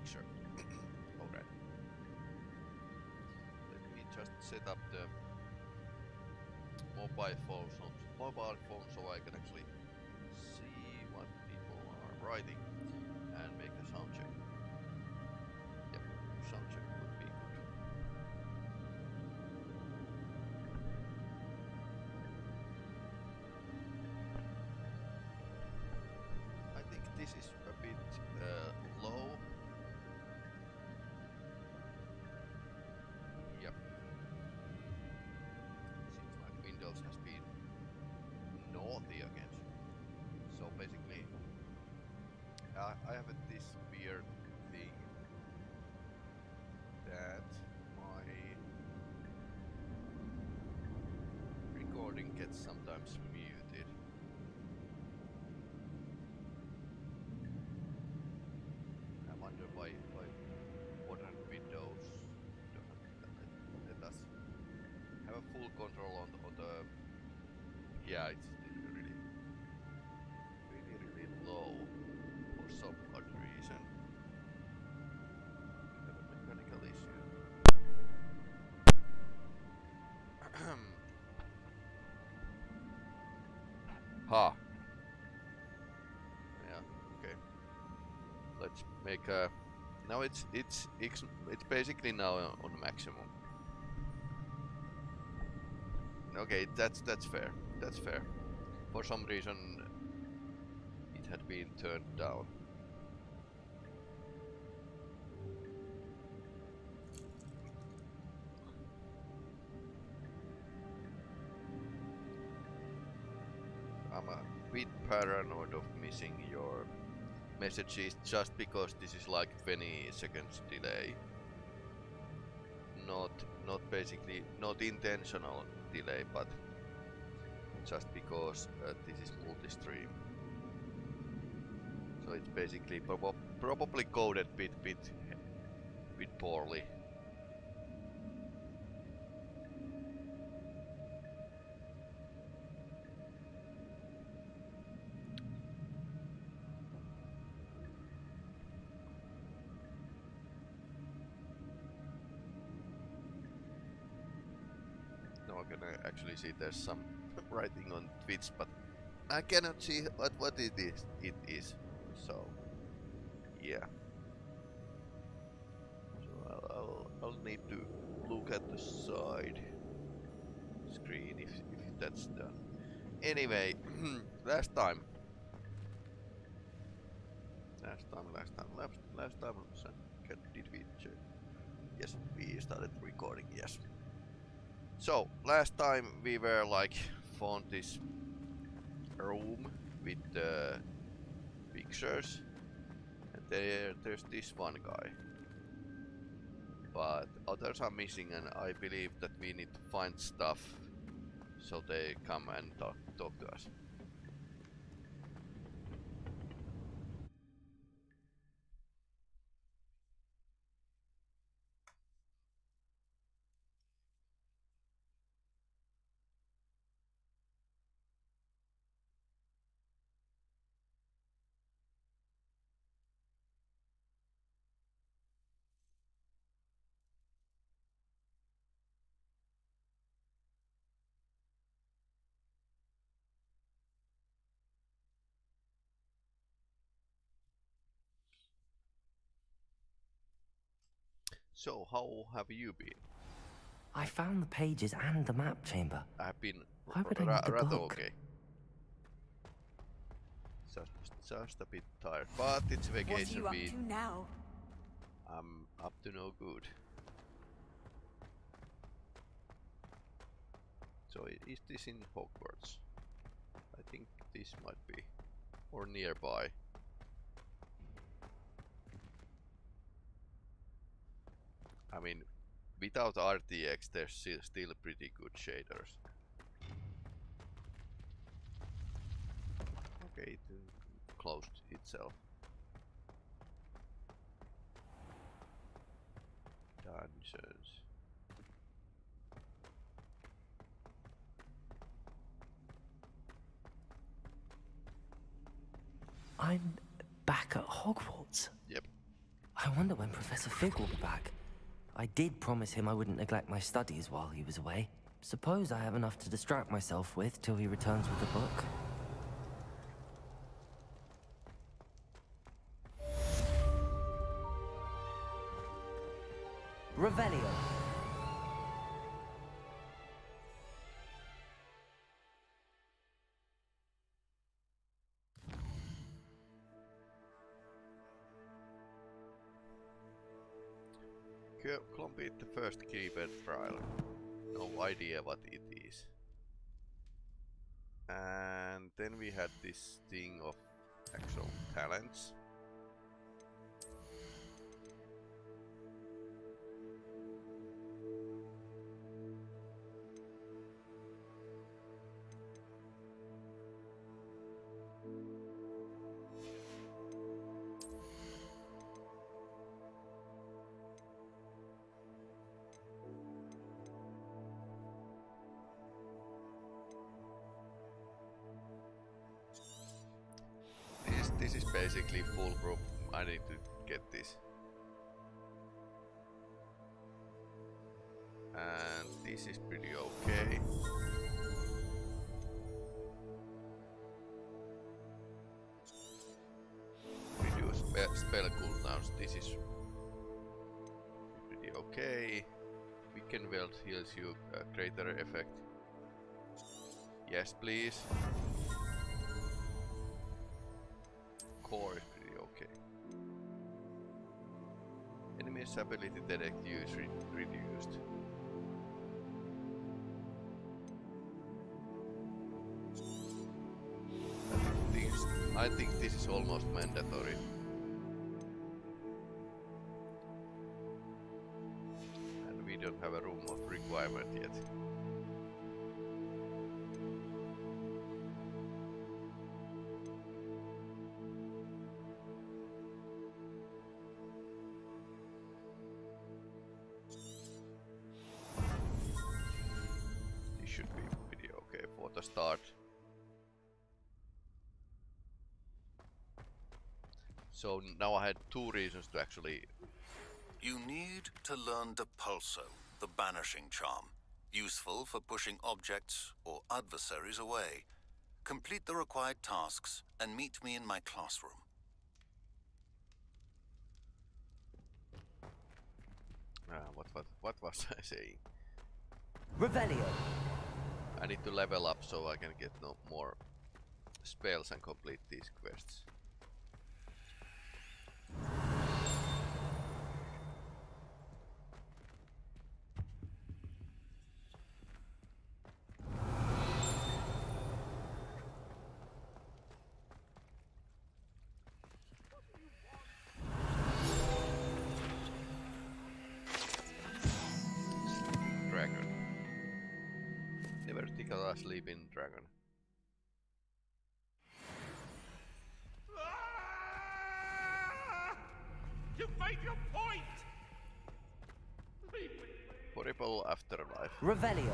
picture. Alright. Let me just set up the mobile phone so I can actually see what people are writing and make a sound check. Yep, sound check would be good. I think this is a bit low. Yep. Seems like Windows has been naughty again. So basically, I have this weird thing that my recording gets sometimes muted. I wonder why modern Windows doesn't let us have a full control on the yeah, it's really low for some odd reason. We have a mechanical issue. Ha. Yeah. Okay. Let's make a. Now it's basically now on maximum. Okay, that's fair. That's fair. For some reason, it had been turned down. I'm a bit paranoid of missing your messages just because this is like 20 seconds delay. Not basically not intentional delay, but just because this is multi-stream. So it's basically probably coded bit poorly. Now I can actually see there's some writing on Twitch, but I cannot see what it is. So yeah. So I'll need to look at the side screen if that's done. Anyway, last time, did we check? Yes, we started recording. Yes. So last time we were like found this room with pictures, and there's this one guy, but others are missing, and I believe that we need to find stuff so they come and talk to us. So how have you been? I found the pages and the map chamber. I've been Why would I need the rather book? okay. Just a bit tired, but it's vacation week. What are you up to now? I'm up to no good. So is this in Hogwarts? I think this might be, or nearby. I mean, without RTX, there's still pretty good shaders. Okay, it closed itself. Dungeons. I'm back at Hogwarts. Yep. I wonder when Professor Fig will be back. I did promise him I wouldn't neglect my studies while he was away. Suppose I have enough to distract myself with till he returns with the book. Revelio. Complete the first keyword trial. No idea what it is. And then we had this thing of actual talents. This is basically foolproof. I need to get this. And this is pretty okay. Reduce spell cooldowns. This is pretty okay. Weaken Weld heals you greater effect. Yes, please. Core is pretty okay. Enemy's ability detect use reduced. I think this is almost mandatory. And we don't have a room of requirement yet. Should be pretty okay for the start. So now I had 2 reasons to actually... You need to learn Depulso, the banishing charm. Useful for pushing objects or adversaries away. Complete the required tasks and meet me in my classroom. What was I saying? Revelio. I need to level up so I can get no more spells and complete these quests. Dragon. Never think of a sleeping dragon. You made your point! Leave me. Horrible afterlife. Revelio.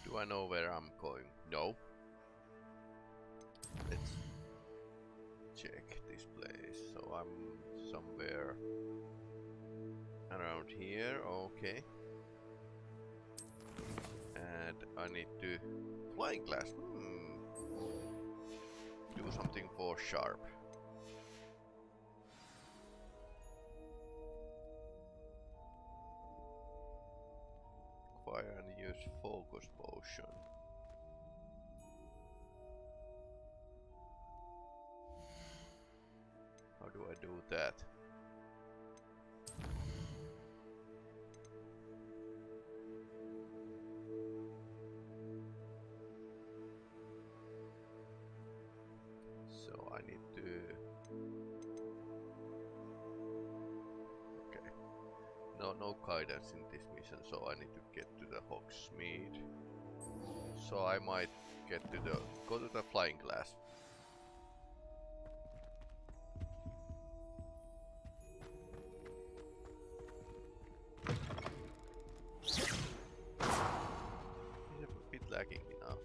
Do I know where I'm going? No. Let's check this place. So I'm somewhere around here, okay. And I need to... Flying glass, do something for sharp. Fire and use focus potion. How do I do that? So I need to no guidance in this mission, so I need to get to the Hogsmeade. So I might go to the flying glass. It's a bit lagging now.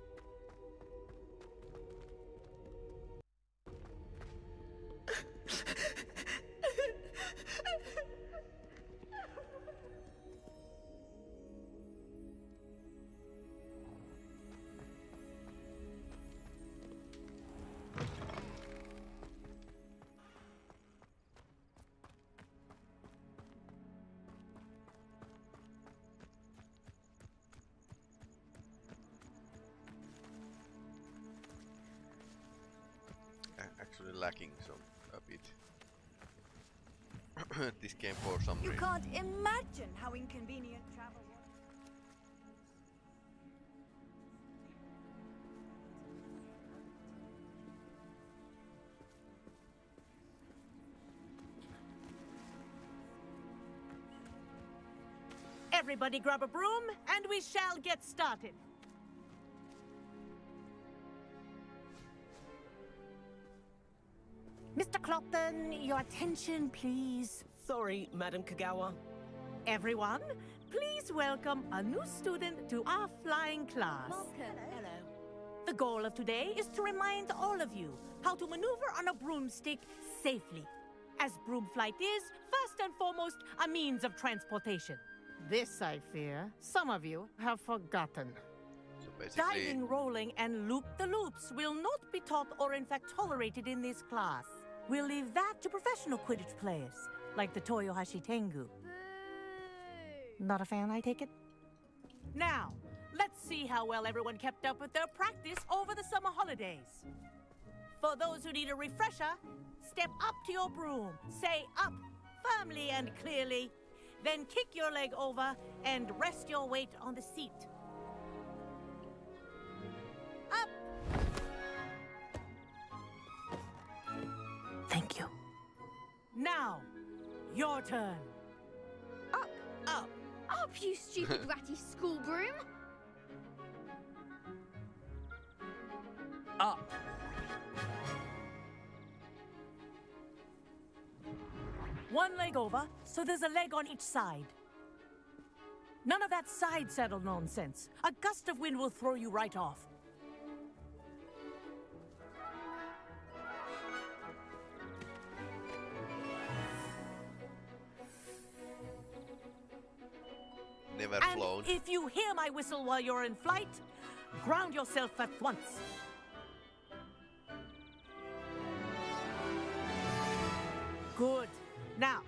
Actually lacking a bit. This game for some You reason. can't imagine how inconvenient travel was. Everybody grab a broom, and we shall get started. Mr. Clopton, your attention, please. Sorry, Madam Kagawa. Everyone, please welcome a new student to our flying class. Hello. The goal of today is to remind all of you how to maneuver on a broomstick safely, as broom flight is, first and foremost, a means of transportation. This, I fear, some of you have forgotten. So basically, Diving, rolling, and loop-the-loops will not be taught or in fact tolerated in this class. We'll leave that to professional Quidditch players, like the Toyohashi Tengu. Not a fan, I take it? Now, let's see how well everyone kept up with their practice over the summer holidays. For those who need a refresher, step up to your broom, say up firmly and clearly, then kick your leg over and rest your weight on the seat. Up! Thank you. Now, your turn. Up, Up. up, you stupid ratty school broom! Up. One leg over, so there's a leg on each side. None of that side saddle nonsense. A gust of wind will throw you right off. never And flown. if you hear my whistle while you're in flight, ground yourself at once. Good. Now,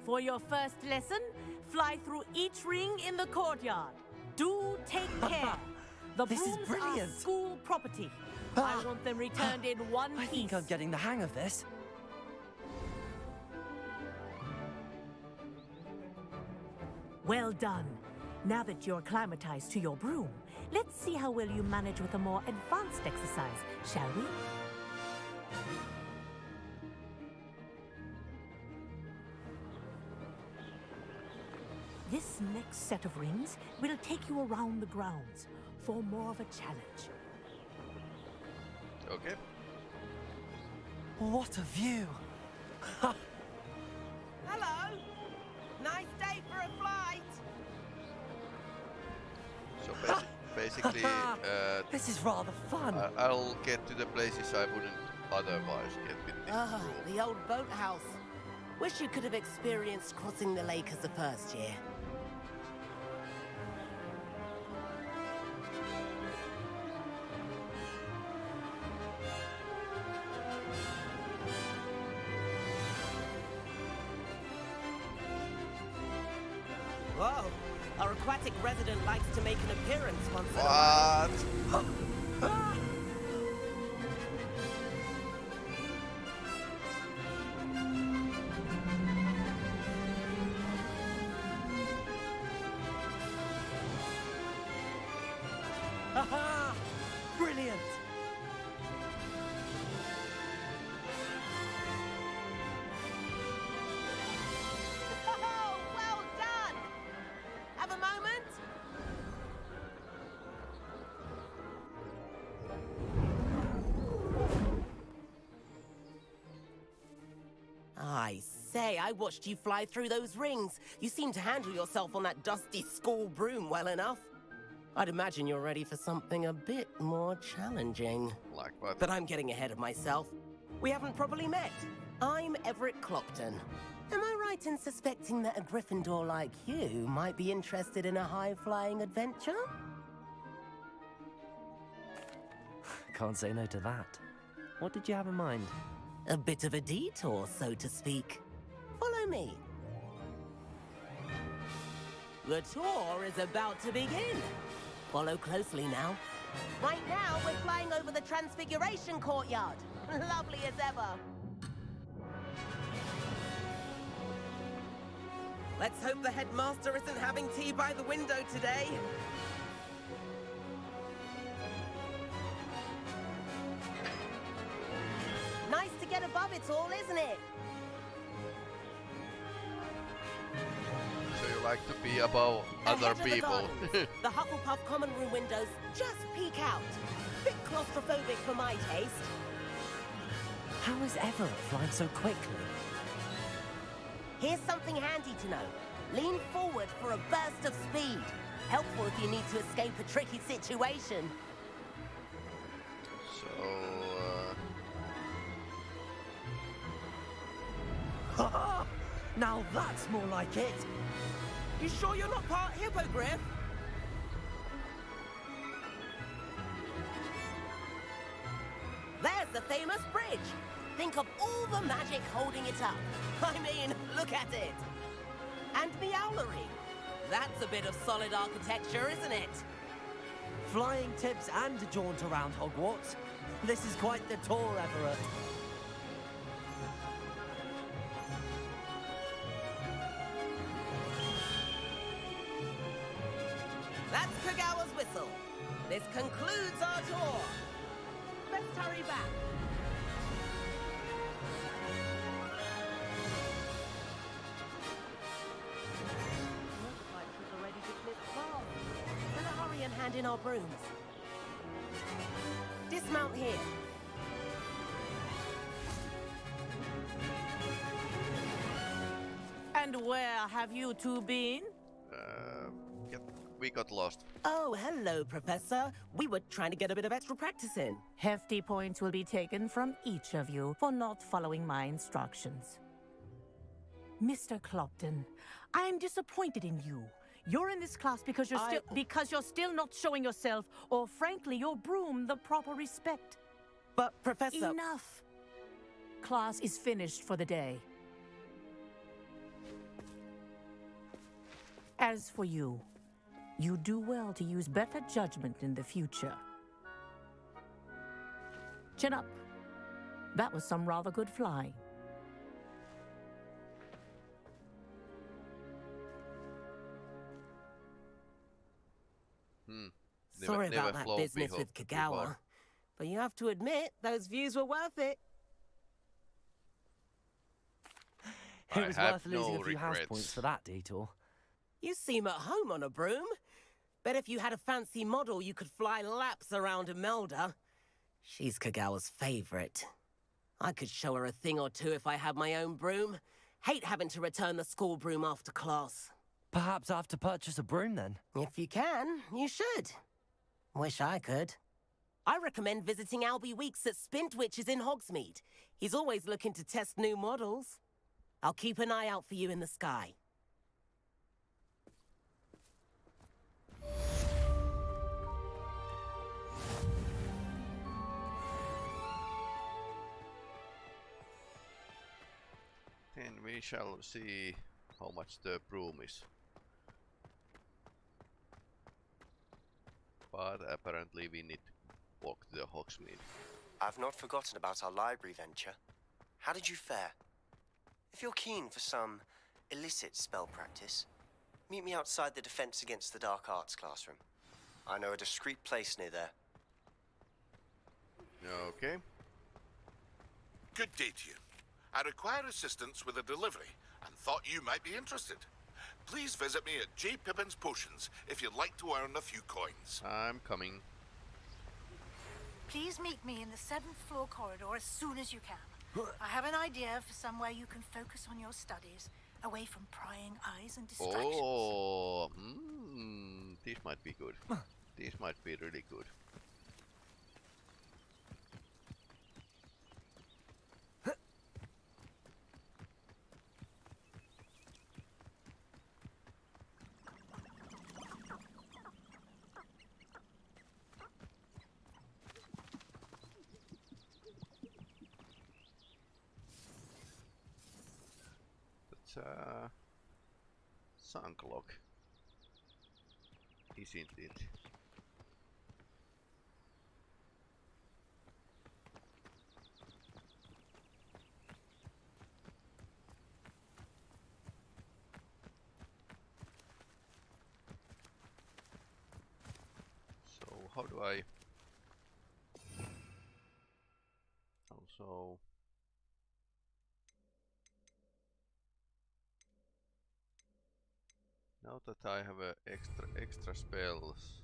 for your first lesson, fly through each ring in the courtyard. Do take care. The This is brooms brilliant. are school property. I want them returned in one I piece. think I'm getting the hang of this. Well done. Now that you're acclimatized to your broom, let's see how well you manage with a more advanced exercise, shall we? This next set of rings will take you around the grounds for more of a challenge. Okay. What a view! Hello. Nice day for a flight. So basically, This is rather fun. I'll get to the places I wouldn't otherwise get with this Ah, broom. the old boathouse. Wish you could have experienced crossing the lake as a first year. Whoa, our aquatic resident likes to make an appearance once in a while. What? Haha! Brilliant! Oh, well done! day, I watched you fly through those rings. You seem to handle yourself on that dusty school broom well enough. I'd imagine you're ready for something a bit more challenging. Like what? But I'm getting ahead of myself. We haven't properly met. I'm Everett Clopton. Am I right in suspecting that a Gryffindor like you might be interested in a high-flying adventure? Can't say no to that. What did you have in mind? A bit of a detour, so to speak. Follow me. The tour is about to begin. Follow closely now. Right now, we're flying over the Transfiguration Courtyard. Lovely as ever. Let's hope the headmaster isn't having tea by the window today. Nice to get above it all, isn't it? So you like to be above other Ahead of the people? gardens, the Hufflepuff common room windows just peek out. Bit claustrophobic for my taste. How is Everett flying so quickly? Here's something handy to know. Lean forward for a burst of speed. Helpful if you need to escape a tricky situation. So, Now that's more like it. You sure you're not part hippogriff? There's the famous bridge. Think of all the magic holding it up. I mean, look at it. And the owlery. That's a bit of solid architecture, isn't it? Flying tips and a jaunt around Hogwarts. This is quite the tour, Everett. That's Kagawa's whistle. This concludes our tour. Let's hurry back. Looks like she's already dismissed class. Better hurry and hand in our brooms. Dismount here. And where have you two been? yeah, we got lost. Oh, hello, Professor. We were trying to get a bit of extra practice in. Hefty points will be taken from each of you for not following my instructions. Mr. Clopton, I am disappointed in you. You're in this class because you're still not showing yourself, or frankly, your broom, the proper respect. But, Professor... Enough. Class is finished for the day. As for you, you do well to use better judgment in the future. Chin up. That was some rather good flying. Sorry about never that flown business with Kagawa. before. But you have to admit, those views were worth it. It was have worth losing no a few house regrets. points for that detour. You seem at home on a broom. Bet if you had a fancy model, you could fly laps around Imelda. She's Kagawa's favorite. I could show her a thing or two if I had my own broom. Hate having to return the school broom after class. Perhaps I have to purchase a broom then. If you can, you should. Wish I could. I recommend visiting Albie Weeks at Spintwitches in Hogsmeade. He's always looking to test new models. I'll keep an eye out for you in the sky. Then we shall see how much the broom is. But apparently we need to walk to the Hogsmeade. I've not forgotten about our library venture. How did you fare? If you're keen for some illicit spell practice, meet me outside the Defense Against the Dark Arts classroom. I know a discreet place near there. Okay. Good day to you. I require assistance with a delivery and thought you might be interested. Please visit me at J. Pippin's Potions if you'd like to earn a few coins. I'm coming. Please meet me in the 7th floor corridor as soon as you can. I have an idea for somewhere you can focus on your studies, away from prying eyes and distractions. Oh, this might be good. This might be really good. Sunk lock, isn't it? So how do I also now that I have extra spells.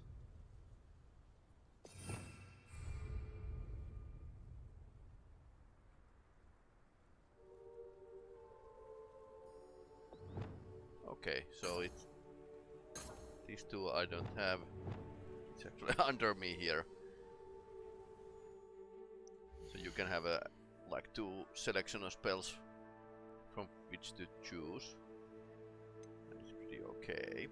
Okay, so it's these two I don't have. It's actually under me here. So you can have a like 2 selection of spells from which to choose. That's pretty okay.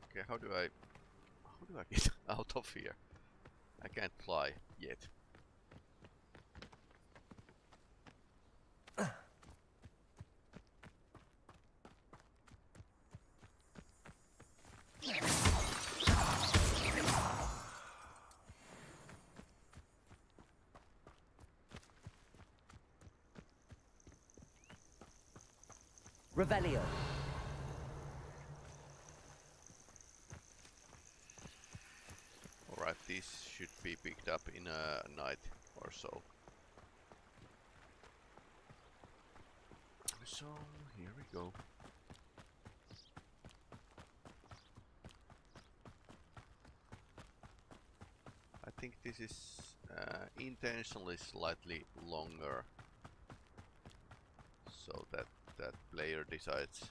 Okay, how do I get out of here? I can't fly yet. Revelio. Alright, these should be picked up in a night or so. So, here we go. I think this is intentionally slightly longer, so that player decides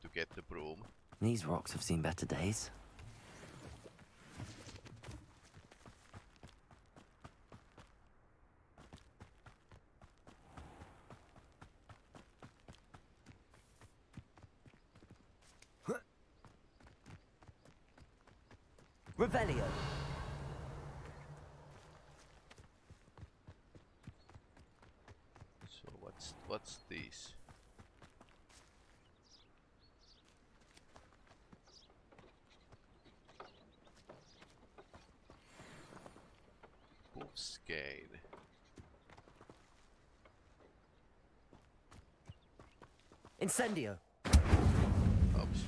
to get the broom. These rocks have seen better days. Revelio. So what's these? Wolfscane. Incendio. Oops.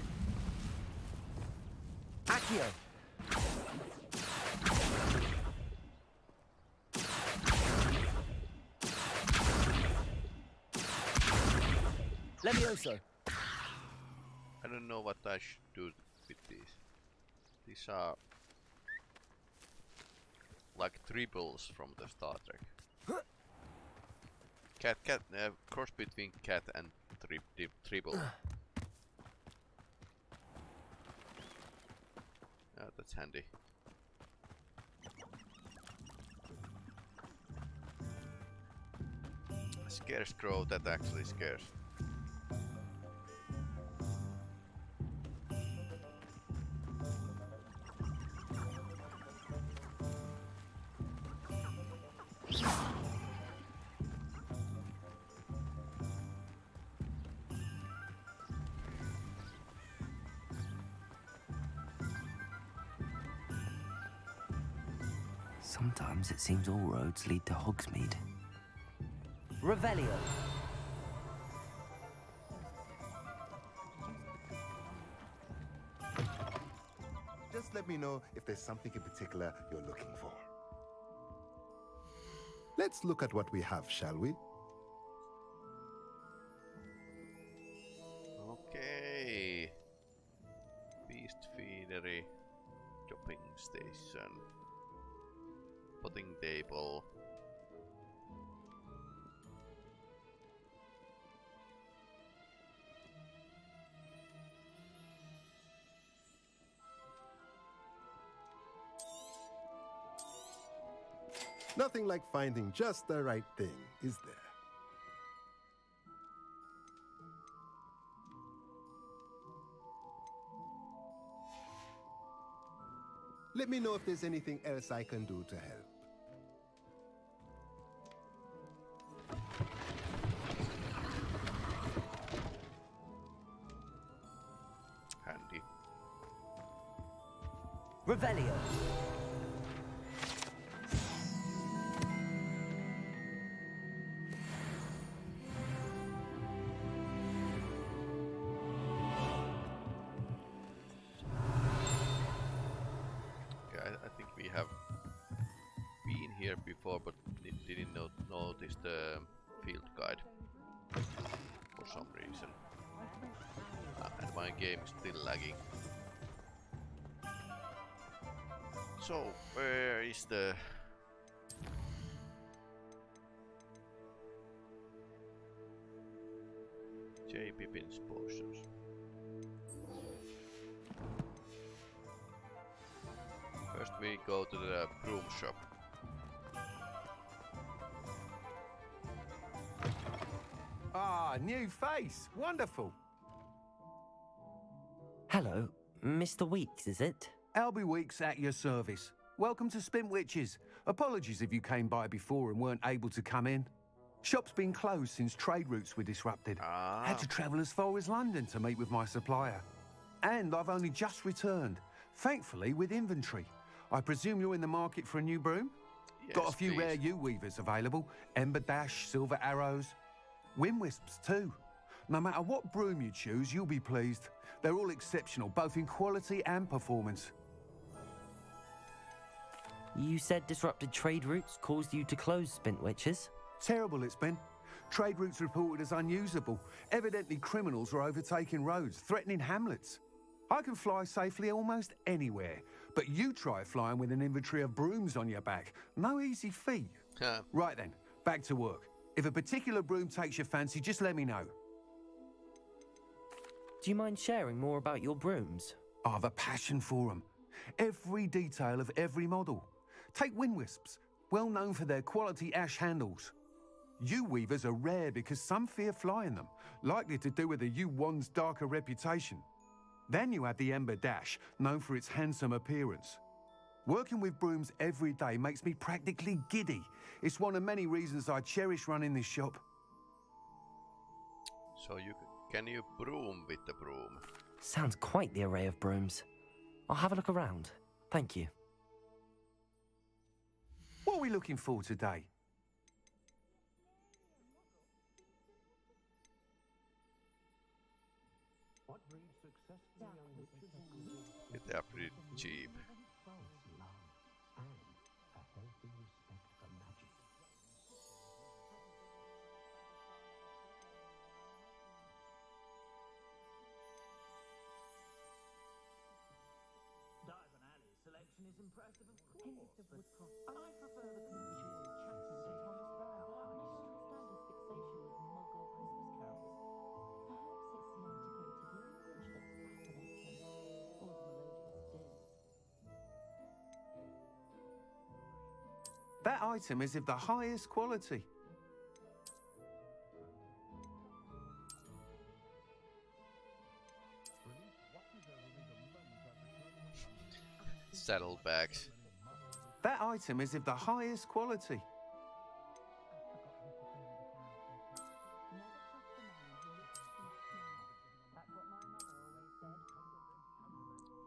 Accio. Levioso. I don't know what I should do with these. These are like triples from the Star Trek. Cat, cross between cat and triple. That's handy. Scarecrow, that actually scares. Sometimes it seems all roads lead to Hogsmeade. Revelio. Just let me know if there's something in particular you're looking for. Let's look at what we have, shall we? Okay. Beast feedery, shopping station, potting table. Nothing like finding just the right thing, is there? Let me know if there's anything else I can do to help. Handy. Revelio. I think we have been here before, but didn't notice the field guide for some reason. And my game is still lagging. So, where is the... J. Pippin's potions? First we go to the broom shop. Ah, new face. Wonderful. Hello, Mr. Weeks, is it? Albie Weeks at your service. Welcome to Spintwitches. Apologies if you came by before and weren't able to come in. Shop's been closed since trade routes were disrupted. Had to travel as far as London to meet with my supplier. And I've only just returned, thankfully with inventory. I presume you're in the market for a new broom? Yes, Got a few please. rare U-weavers available. Ember Dash, Silver Arrows. Wind Wisps too. No matter what broom you choose, you'll be pleased. They're all exceptional, both in quality and performance. You said disrupted trade routes caused you to close Spintwitches? Terrible it's been. Trade routes reported as unusable. Evidently criminals are overtaking roads, threatening hamlets. I can fly safely almost anywhere, but you try flying with an inventory of brooms on your back. No easy feat. Right then, back to work. If a particular broom takes your fancy, just let me know. Do you mind sharing more about your brooms? I have a passion for them. Every detail of every model. Take Wind Wisps, well known for their quality ash handles. U-weavers are rare because some fear flying them, likely to do with the U-wand's darker reputation. Then you have the Ember Dash, known for its handsome appearance. Working with brooms every day makes me practically giddy. It's one of many reasons I cherish running this shop. So can you broom with the broom? Sounds quite the array of brooms. I'll have a look around. Thank you. What are we looking for today? They are pretty cheap. Diagon Alley's selection is impressive, of course, but I prefer the congealed chassis of Thomas Brown. Standards fixation with Muggle Christmas carols. Perhaps it's the antiquated language that fascinates him, or the melodious din. That item is of the highest quality. Saddlebags. That item is of the highest quality.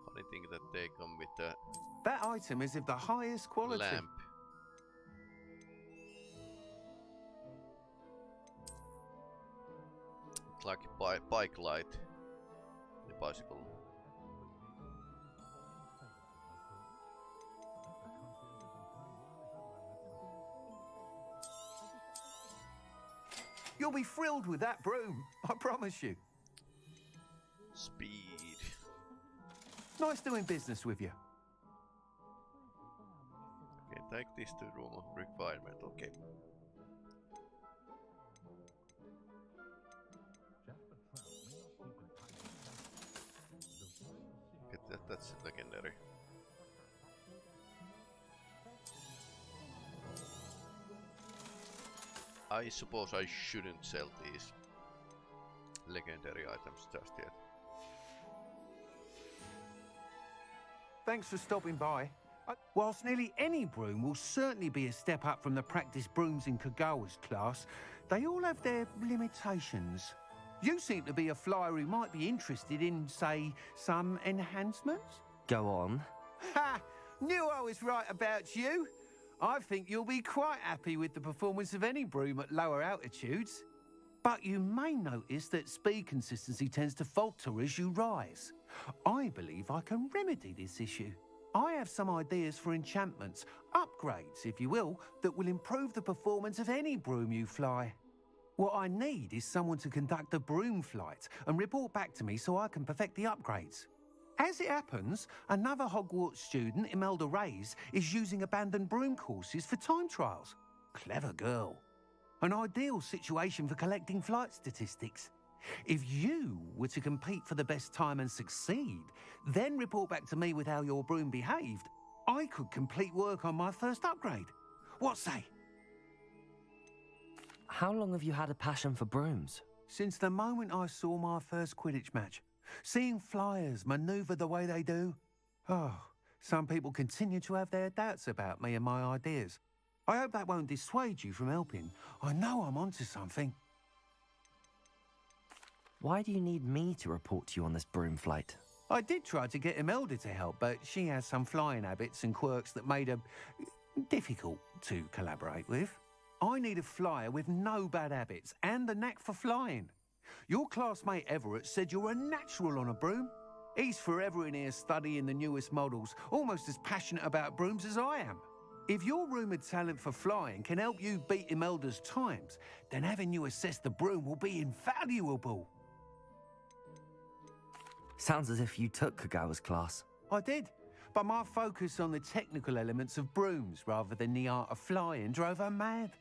Funny thing that they come with the That item is of the highest quality. lamp. Like bike light. The bicycle. You'll be thrilled with that broom, I promise you. Speed. Nice doing business with you. Okay, take this to room of refinement. Okay. Okay, that's legendary. I suppose I shouldn't sell these legendary items just yet. Thanks for stopping by. Whilst nearly any broom will certainly be a step up from the practice brooms in Kagawa's class, they all have their limitations. You seem to be a flyer who might be interested in, say, some enhancements? Go on. Ha! Knew I was right about you. I think you'll be quite happy with the performance of any broom at lower altitudes. But you may notice that speed consistency tends to falter as you rise. I believe I can remedy this issue. I have some ideas for enchantments, upgrades, if you will, that will improve the performance of any broom you fly. What I need is someone to conduct a broom flight and report back to me so I can perfect the upgrades. As it happens, another Hogwarts student, Imelda Reyes, is using abandoned broom courses for time trials. Clever girl. An ideal situation for collecting flight statistics. If you were to compete for the best time and succeed, then report back to me with how your broom behaved, I could complete work on my first upgrade. What say? How long have you had a passion for brooms? Since the moment I saw my first Quidditch match. Seeing flyers manoeuvre the way they do. Oh, some people continue to have their doubts about me and my ideas. I hope that won't dissuade you from helping. I know I'm onto something. Why do you need me to report to you on this broom flight? I did try to get Imelda to help, but she has some flying habits and quirks that made her difficult to collaborate with. I need a flyer with no bad habits and the knack for flying. Your classmate Everett said you're a natural on a broom. He's forever in here studying the newest models, almost as passionate about brooms as I am. If your rumoured talent for flying can help you beat Imelda's times, then having you assess the broom will be invaluable. Sounds as if you took Kagawa's class. I did, but my focus on the technical elements of brooms rather than the art of flying drove her mad.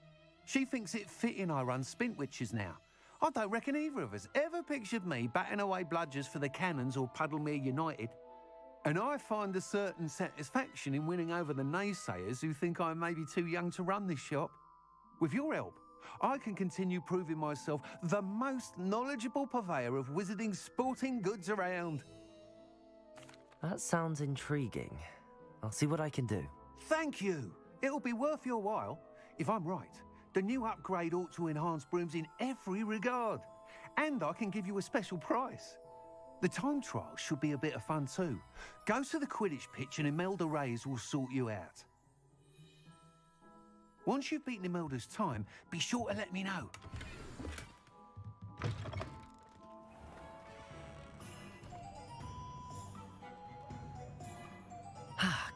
She thinks it fitting I run Spintwitches now. I don't reckon either of us ever pictured me batting away bludgers for the Cannons or Puddlemere United. And I find a certain satisfaction in winning over the naysayers who think I may be too young to run this shop. With your help, I can continue proving myself the most knowledgeable purveyor of wizarding sporting goods around. That sounds intriguing. I'll see what I can do. Thank you. It'll be worth your while. If I'm right, the new upgrade ought to enhance brooms in every regard. And I can give you a special price. The time trial should be a bit of fun too. Go to the Quidditch pitch and Imelda Reyes will sort you out. Once you've beaten Imelda's time, be sure to let me know.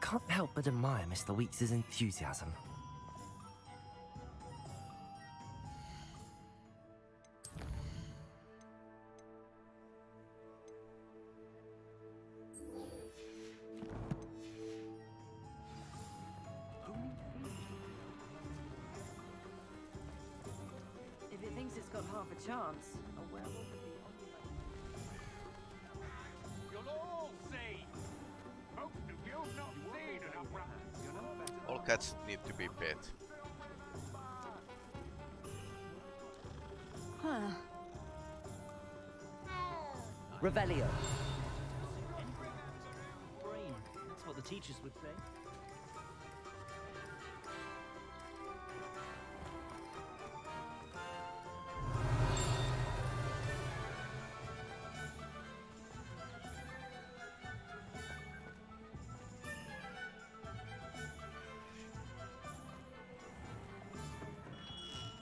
Can't help but admire Mr. Weeks' enthusiasm. If it thinks it's got half a chance, a werewolf would be You'll all see. Most of you've not seen enough rats. All cats need to be pet. Huh. Revelio. Brain. That's what the teachers would say.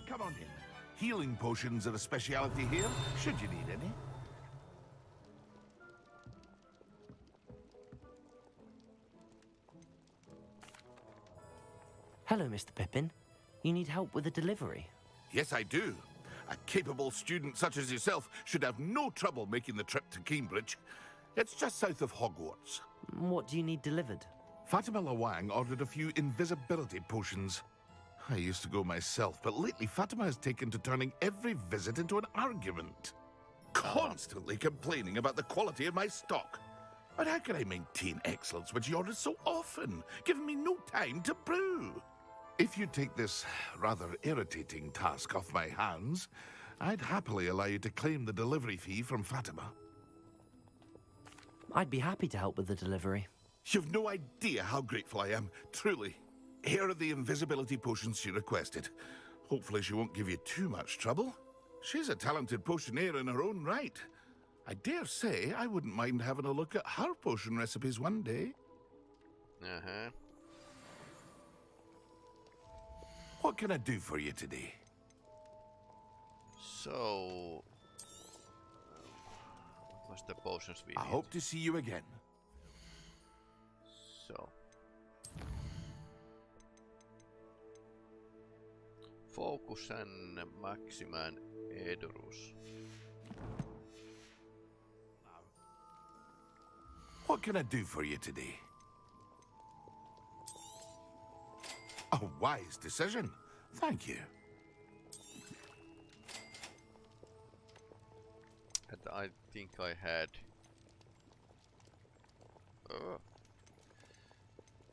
Come on in. Healing potions are a speciality here, should you need any. Hello, Mr. Pippin. You need help with a delivery? Yes, I do. A capable student such as yourself should have no trouble making the trip to Cambridge. It's just south of Hogwarts. What do you need delivered? Fatima Lawang ordered a few invisibility potions. I used to go myself, but lately Fatima has taken to turning every visit into an argument. Constantly complaining about the quality of my stock. But how can I maintain excellence when she orders so often, giving me no time to brew? If you take this rather irritating task off my hands, I'd happily allow you to claim the delivery fee from Fatima. I'd be happy to help with the delivery. You've no idea how grateful I am, truly. Here are the invisibility potions she requested. Hopefully she won't give you too much trouble. She's a talented potioneer in her own right. I dare say I wouldn't mind having a look at her potion recipes one day. Uh-huh. What can I do for you today? So... what was the potions we I need? hope to see you again. So... Focus and Maximan Edurus. What can I do for you today? A wise decision. Thank you. And I think I had...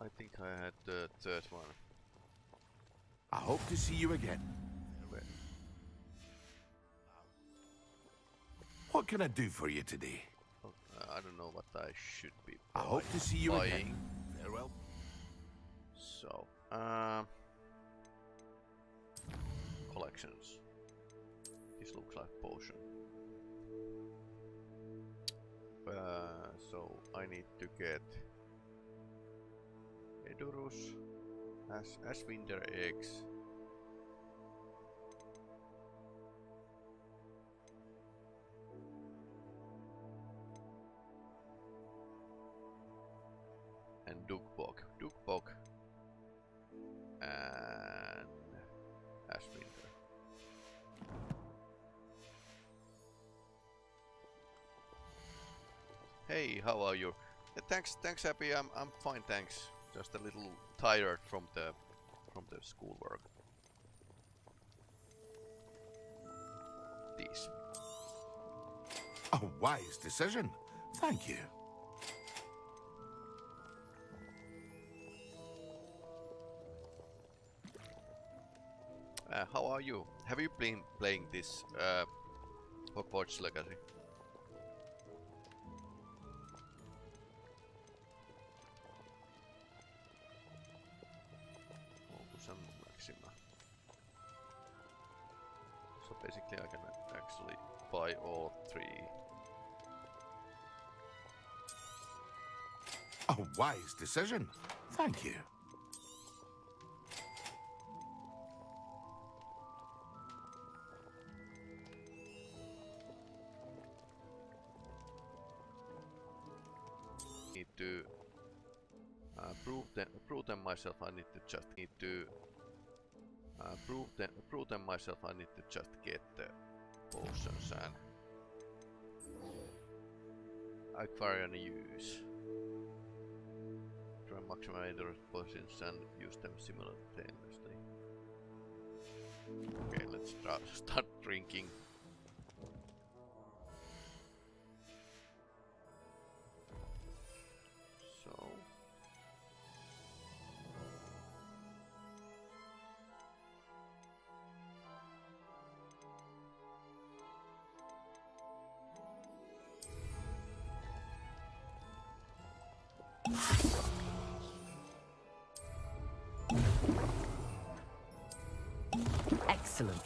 I think I had the third one. I hope to see you again. Where? What can I do for you today? I don't know what I should be I hope to see you buying. again. Farewell. So, collections. This looks like potion. So I need to get Edurus, as winter eggs. And Dugbog, and Ashwinter. Hey, how are you? Thanks, Abby. I'm fine, thanks. Just a little tired from the schoolwork. These. A wise decision. Thank you. How are you? Have you been playing this Hogwarts Legacy? Focus and Maxima. So basically I can actually buy all three. A wise decision. Thank you. Need to prove them myself. I need to just prove them myself. I need to just get the potions and acquire and use. Try maximize the potions and use them simultaneously. Okay, let's start drinking. So. Excellent.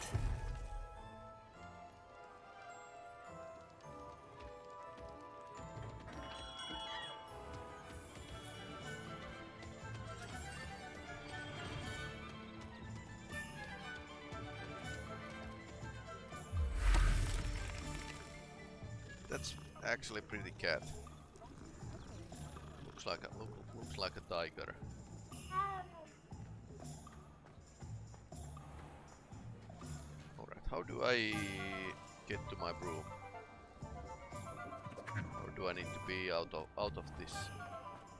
actually pretty cat. Looks like a tiger. Alright, how do I get to my broom? Or do I need to be out of this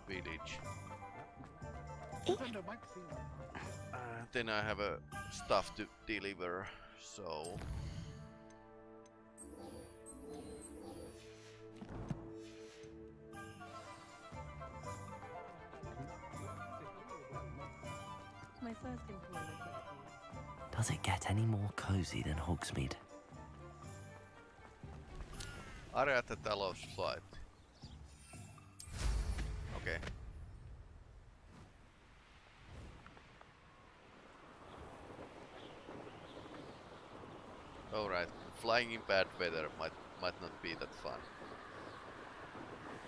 village? Then I have a stuff to deliver, so My first employment. Does it get any more cozy than Hogsmeade? area that allows flight. Okay. Alright, flying in bad weather might not be that fun.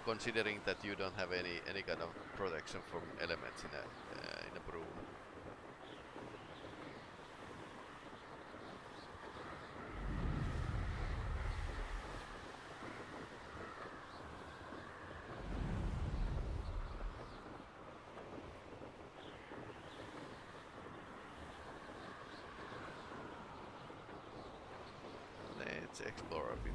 Considering that you don't have any kind of protection from elements in a broom. Let's explore a bit.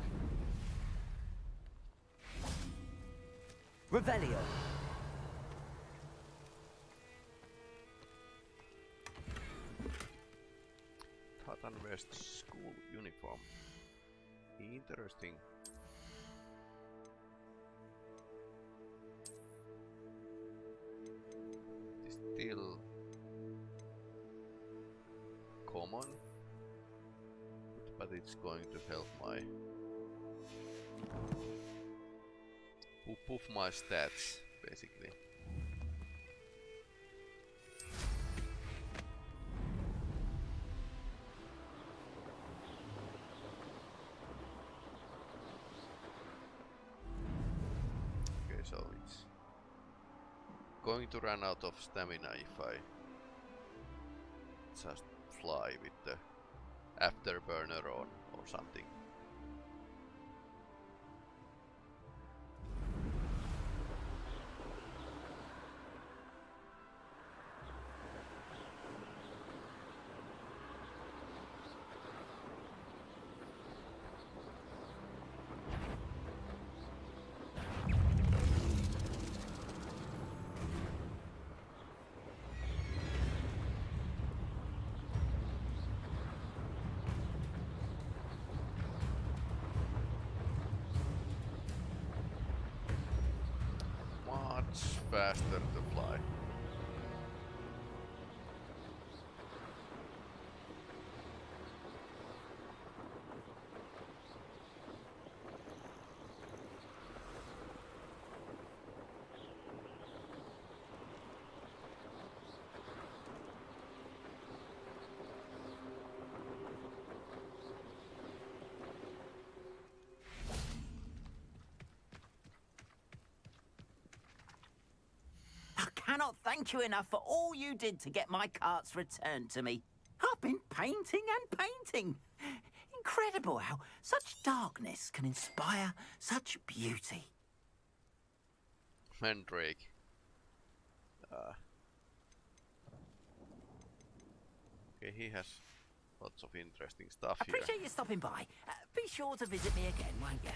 Revelio. Tartan West school uniform. Interesting. It's still common, but it's going to help my buff my stats, basically. Okay, so it's going to run out of stamina if I just fly with the afterburner on or something. Faster to fly. Cannot thank you enough for all you did to get my carts returned to me. I've been painting and painting. Incredible how such darkness can inspire such beauty. Mandrake. Okay, he has lots of interesting stuff here. Appreciate you stopping by. Be sure to visit me again, won't you?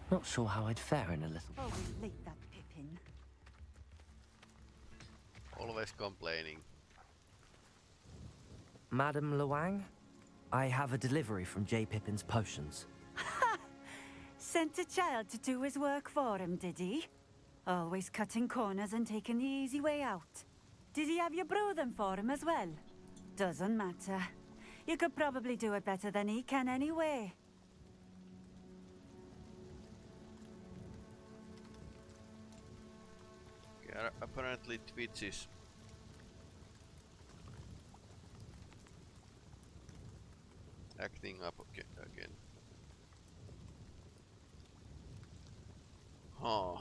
Not sure how I'd fare in a little. Oh, we late that Pippin. Always complaining. Madam Luang, I have a delivery from J. Pippin's potions. Sent a child to do his work for him, did he? Always cutting corners and taking the easy way out. Did he have you brew them for him as well? Doesn't matter. You could probably do it better than he can anyway. apparently Twitch is acting up again. Huh.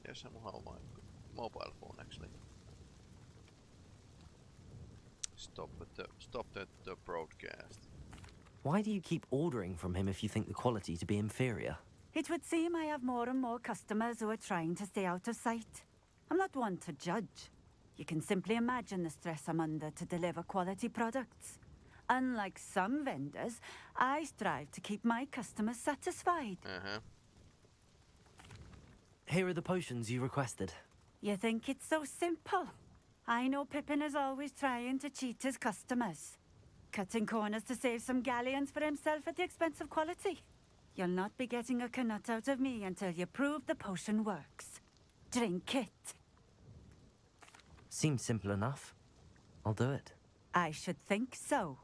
Yes, somehow my mobile phone actually stopped the broadcast. Why do you keep ordering from him if you think the quality to be inferior? It would seem I have more and more customers who are trying to stay out of sight. I'm not one to judge. You can simply imagine the stress I'm under to deliver quality products. Unlike some vendors, I strive to keep my customers satisfied. Here are the potions you requested. You think it's so simple? I know Pippin is always trying to cheat his customers. Cutting corners to save some galleons for himself at the expense of quality. You'll not be getting a canut out of me until you prove the potion works. Drink it. Seems simple enough. I'll do it. I should think so.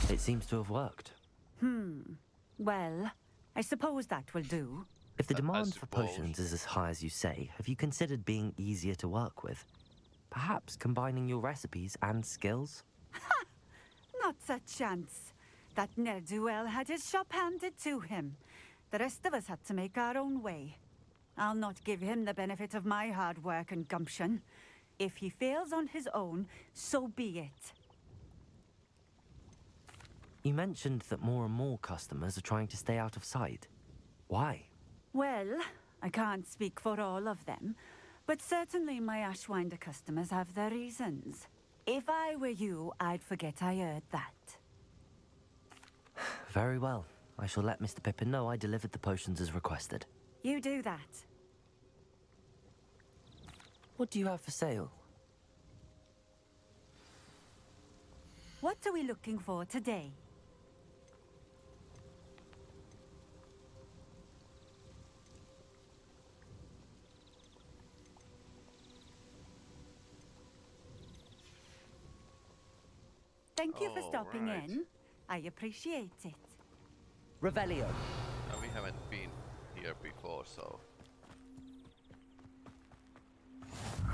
It seems to have worked. Well, I suppose that will do. If the demand for potions is as high as you say, have you considered being easier to work with? Perhaps combining your recipes and skills? Not a chance. That ne'er-do-well had his shop handed to him. The rest of us had to make our own way. I'll not give him the benefit of my hard work and gumption. If he fails on his own, so be it. You mentioned that more and more customers are trying to stay out of sight. Why? Well, I can't speak for all of them, but certainly my Ashwinder customers have their reasons. If I were you, I'd forget I heard that. Very well. I shall let Mr. Pippin know I delivered the potions as requested. You do that. What do you have for sale? What are we looking for today? Thank you for stopping in. I appreciate it. Revelio. No, we haven't been here before, so...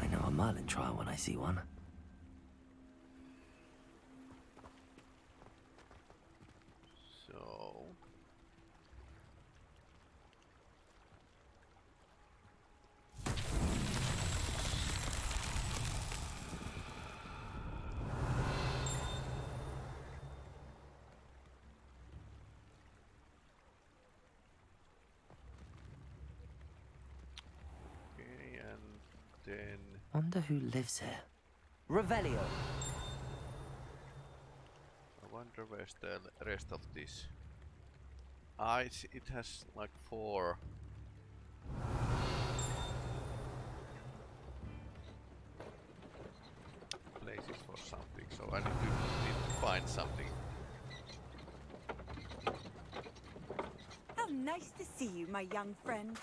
I know a Merlin trial when I see one. So... Okay, and then... Wonder who lives here. Revelio. I wonder where's the rest of this. It has like 4 places for something, so I need to find something. How nice to see you, my young friend.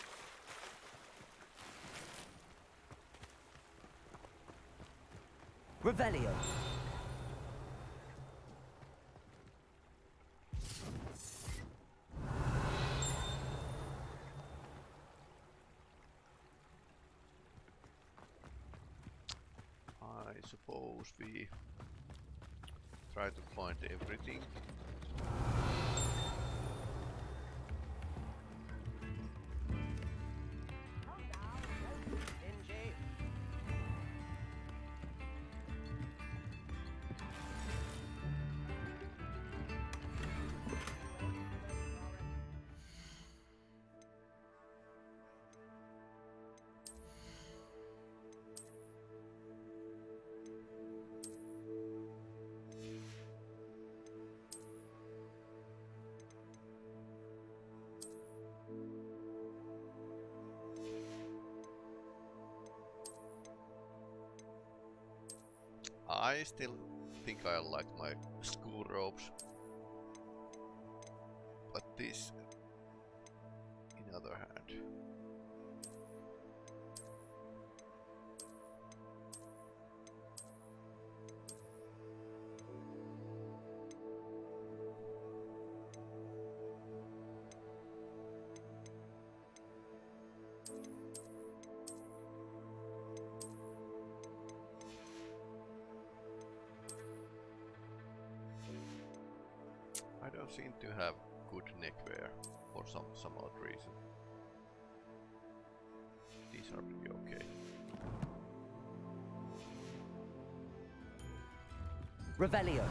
Revelio. I suppose we try to find everything. I still think I like my school robes, but this, in other hand. I don't seem to have good neckwear for some odd reason. These are pretty okay. Revelio.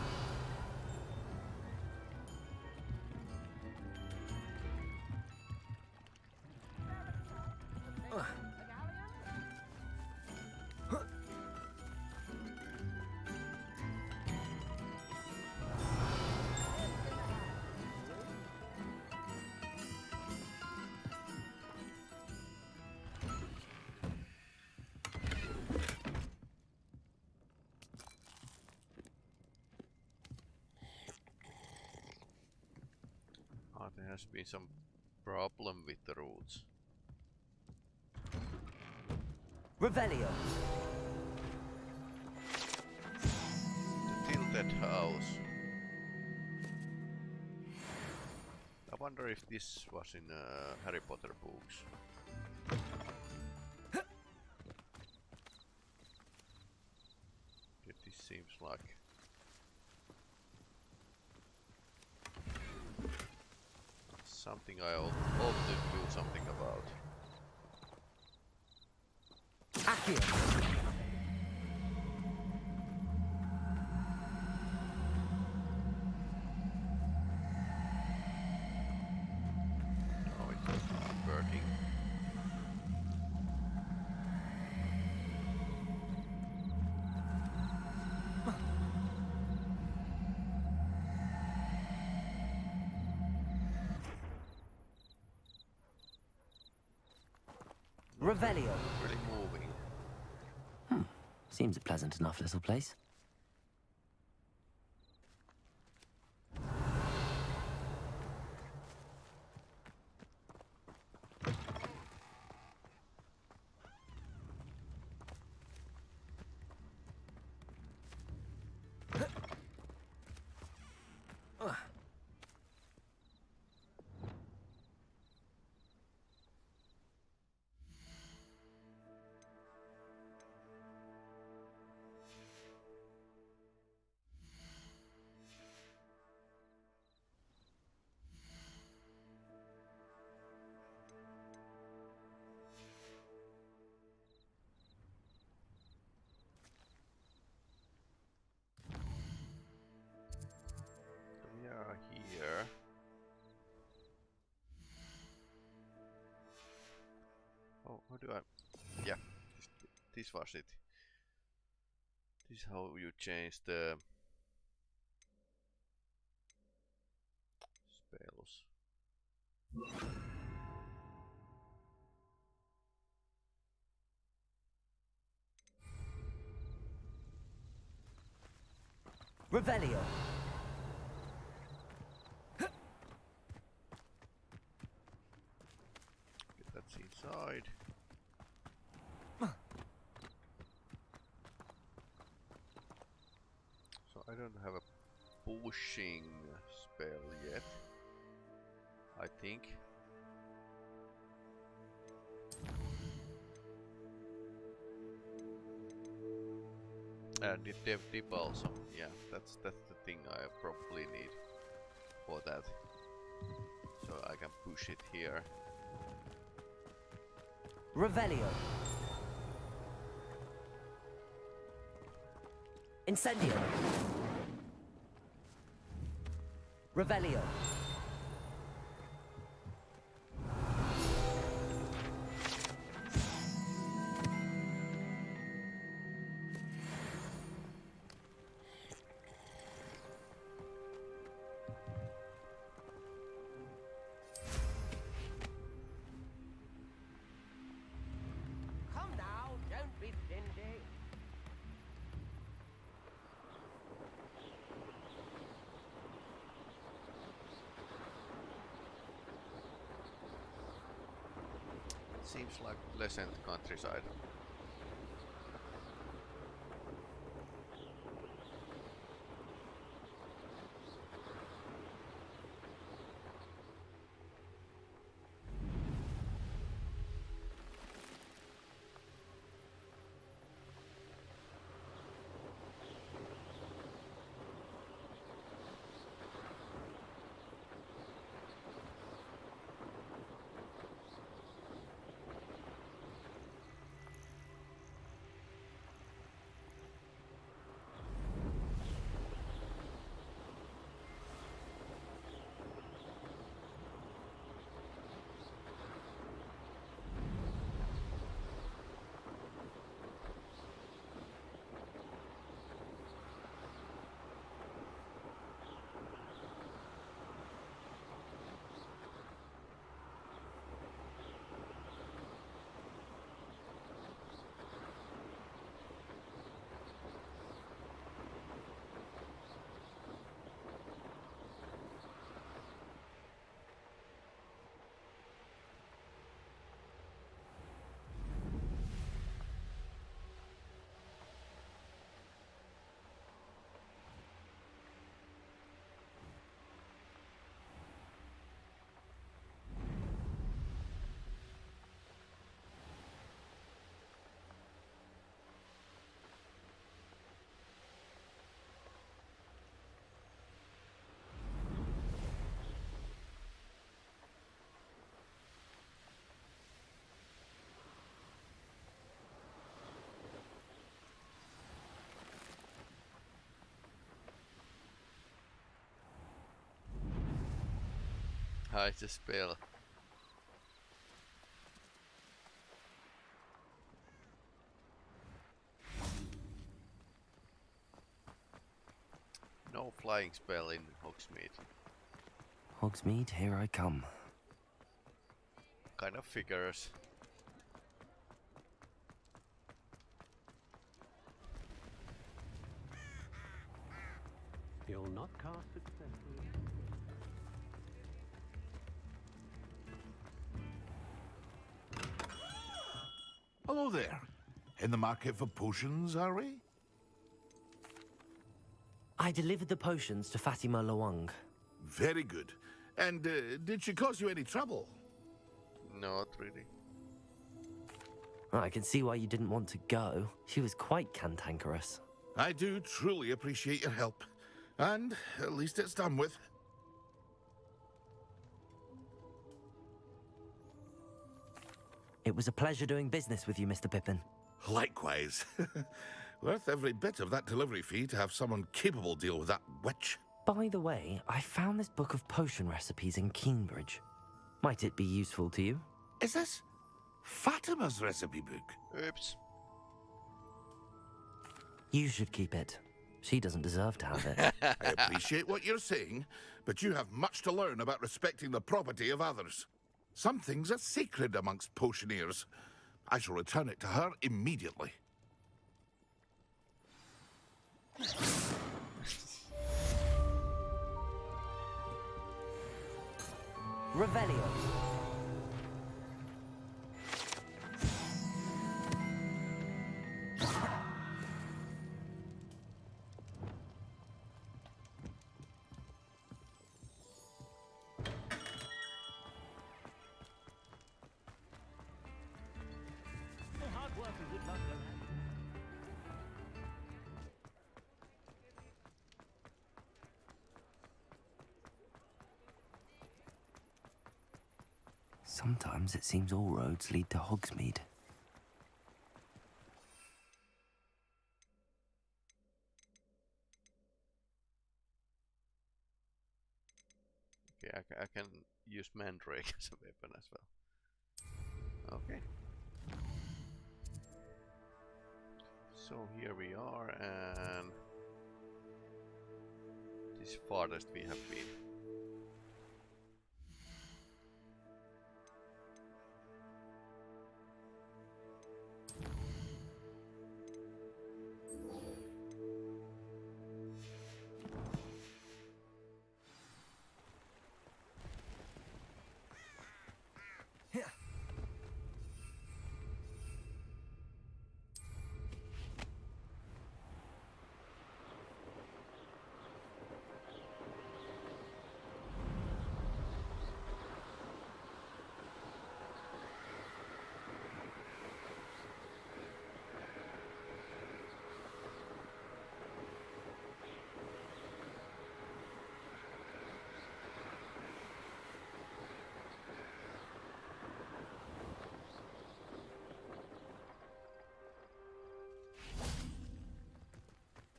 There has been some problem with the routes. Revelio. The tilted house. I wonder if this was in Harry Potter books. This seems like something I ought to do something about. Accio. No, it's not working. Revelio. Really moving. Seems a pleasant enough little place. We are here. Oh, how do I? Yeah, this was it. This is how you change the spells. Revelio. Get that's inside. So I don't have a pushing spell yet, I think. And it dip also, yeah, that's the thing I probably need for that. So I can push it here. Revelio. Incendio. Revelio. Come now, don't be stingy. Seems like pleasant countryside. Hide the spell. No flying spell in Hogsmeade. Hogsmeade, here I come. Kind of figures. You'll not cast successfully. Hello there. In the market for potions, are we? I delivered the potions to Fatima Lawang. Very good. And did she cause you any trouble? Not really. I can see why you didn't want to go. She was quite cantankerous. I do truly appreciate your help. And at least it's done with. It was a pleasure doing business with you, Mr. Pippin. Likewise. Worth every bit of that delivery fee to have someone capable deal with that witch. By the way, I found this book of potion recipes in Cambridge. Might it be useful to you? Is this Fatima's recipe book? Oops. You should keep it. She doesn't deserve to have it. I appreciate what you're saying, but you have much to learn about respecting the property of others. Some things are sacred amongst potioneers. I shall return it to her immediately. Revelio. Sometimes it seems all roads lead to Hogsmeade. Okay, I can use Mandrake as a weapon as well. Okay. So here we are, and this is farthest we have been.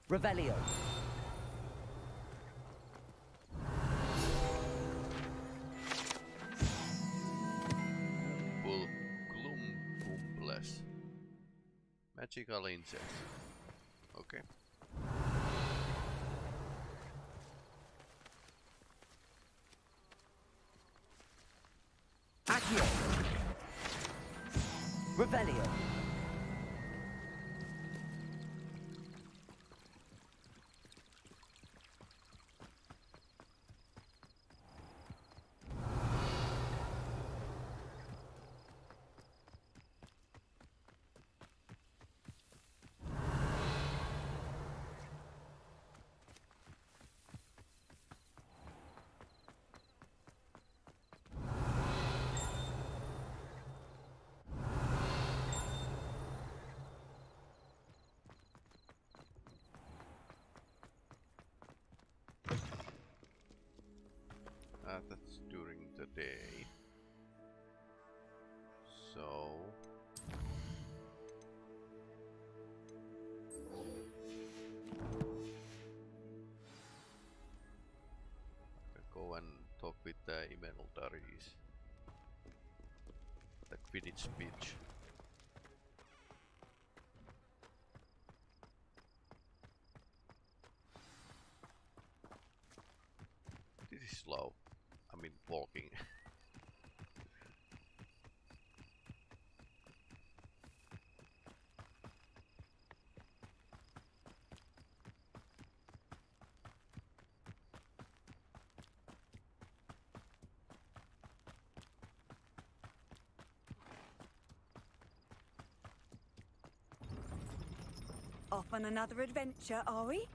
Revelio. Glumbless. Magical insect. Okay. Accio. Revelio. That's during the day. So go and talk with the Imeldaris. The Quidditch pitch. This is slow. I mean, walking. Off on another adventure, are we?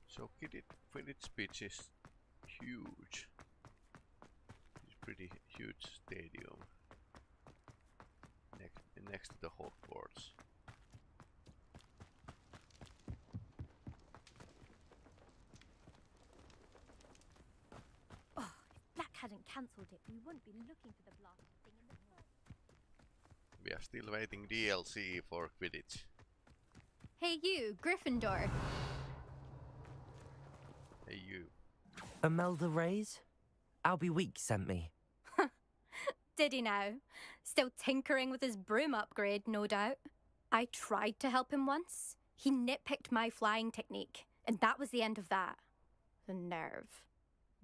So Quidditch pitch is huge. It's a pretty huge stadium next to the Hogwarts. Oh, if Black hadn't cancelled it, we wouldn't be looking for the blasted thing in the first. We are still waiting DLC for Quidditch. Hey you, Gryffindor. Hey you. Imelda Reyes? Albie Week sent me. Did he now? Still tinkering with his broom upgrade, no doubt. I tried to help him once. He nitpicked my flying technique, and that was the end of that. The nerve.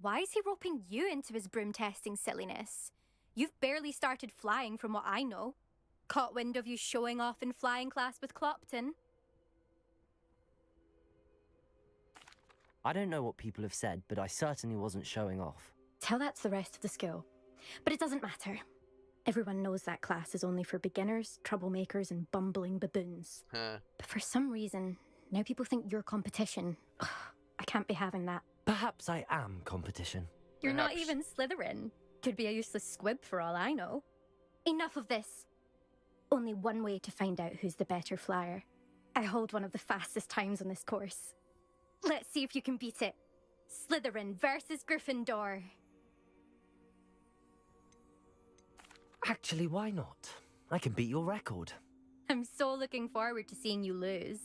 Why is he roping you into his broom testing silliness? You've barely started flying from what I know. Caught wind of you showing off in flying class with Clopton. I don't know what people have said, but I certainly wasn't showing off. Tell that to the rest of the school. But it doesn't matter. Everyone knows that class is only for beginners, troublemakers, and bumbling baboons. Huh. But for some reason, now people think you're competition. Ugh, I can't be having that. Perhaps I am competition. You're not even Slytherin. Could be a useless squib for all I know. Enough of this. Only one way to find out who's the better flyer. I hold one of the fastest times on this course. Let's see if you can beat it. Slytherin versus Gryffindor. Actually, why not? I can beat your record. I'm so looking forward to seeing you lose.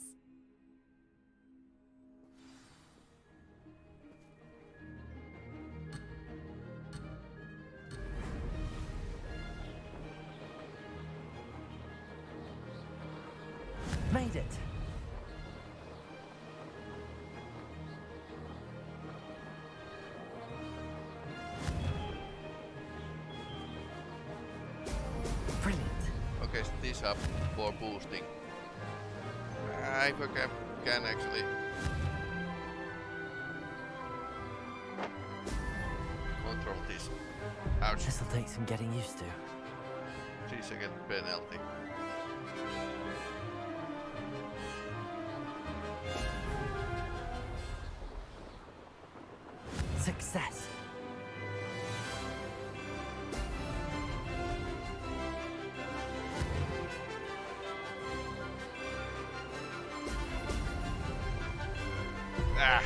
Made it. Brilliant. Okay, so these are for boosting. I forgot, can actually control this. Ouch. This'll take some getting used to. 3-second penalty. Success. Ah.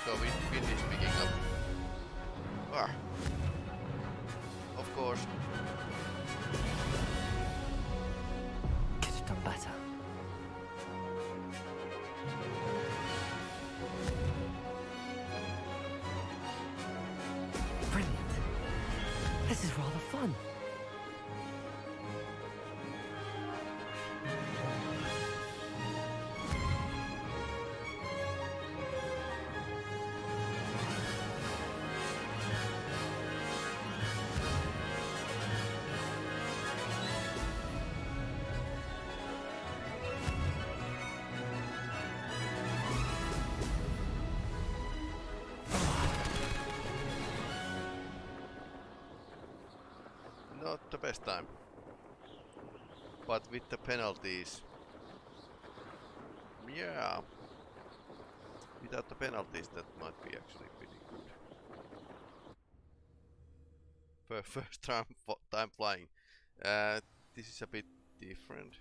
So wind is picking up. Ah. Of course. Could have done better. Brilliant. This is rather fun. Not the best time. But with the penalties. Yeah. Without the penalties that might be actually pretty good. For first time flying. This is a bit different.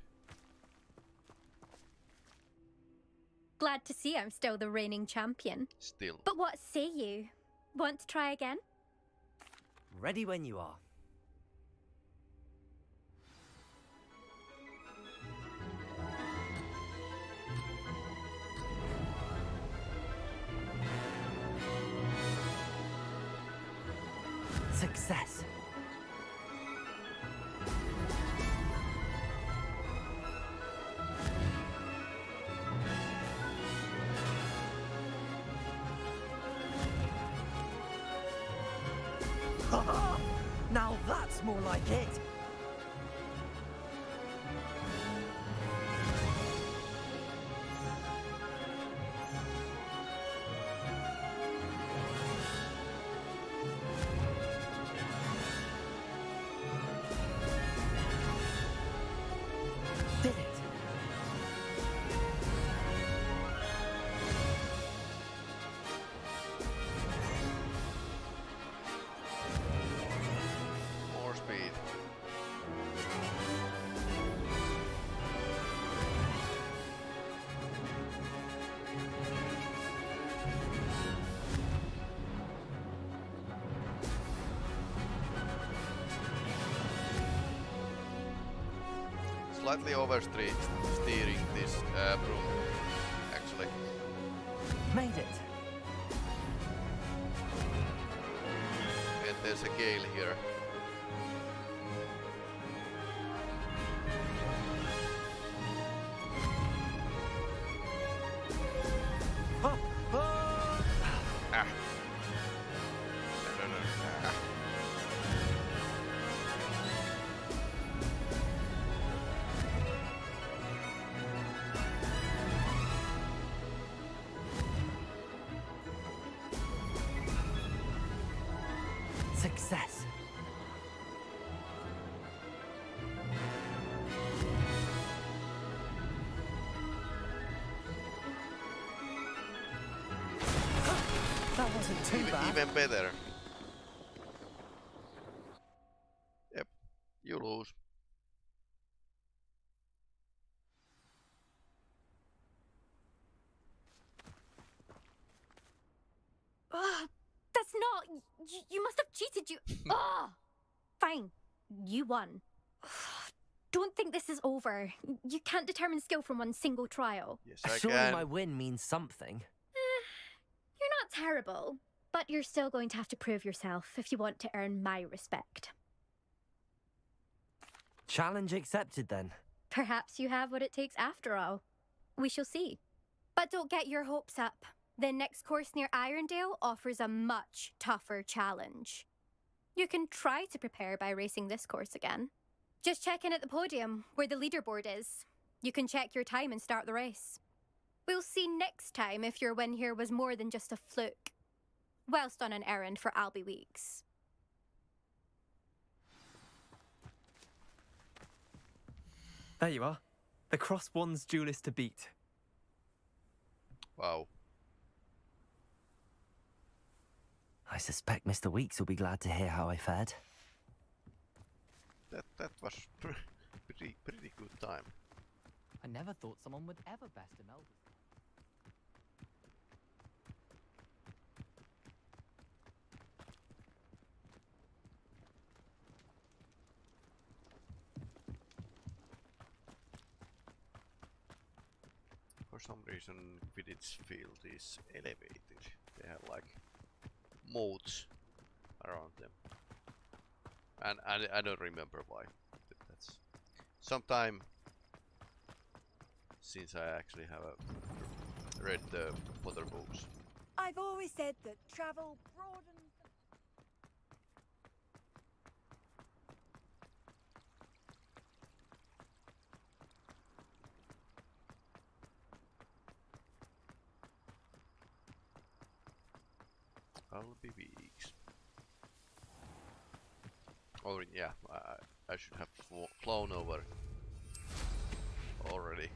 Glad to see I'm still the reigning champion. Still. But what say you? Want to try again? Ready when you are. Success. Now that's more like it. Did it. More speed. Slightly oversteering this broom, actually. Made it. And there's a gale here. Ah. No. Ah. Success. That wasn't too bad. Even better. Yep, you lose. That's not... You must have cheated, you... Ugh. Fine. You won. Don't think this is over. You can't determine skill from one single trial. Yes, I Surely can. my win means something. You're not terrible, but you're still going to have to prove yourself if you want to earn my respect. Challenge accepted then. Perhaps you have what it takes after all. We shall see. But don't get your hopes up. The next course near Irondale offers a much tougher challenge. You can try to prepare by racing this course again. Just check in at the podium, where the leaderboard is. You can check your time and start the race. We'll see next time if your win here was more than just a fluke. Whilst on an errand for Albie Weeks. There you are. The Cross Wands duelist to beat. Wow. I suspect Mr. Weeks will be glad to hear how I fared. That was pretty good time. I never thought someone would ever best Imelda. For some reason, Quidditch field is elevated. They have like moats around them, and I don't remember why. That's sometime since I actually have read the Potter books. I've always said that travel broadens. I'll be weeks. Oh yeah, I should have flown over already.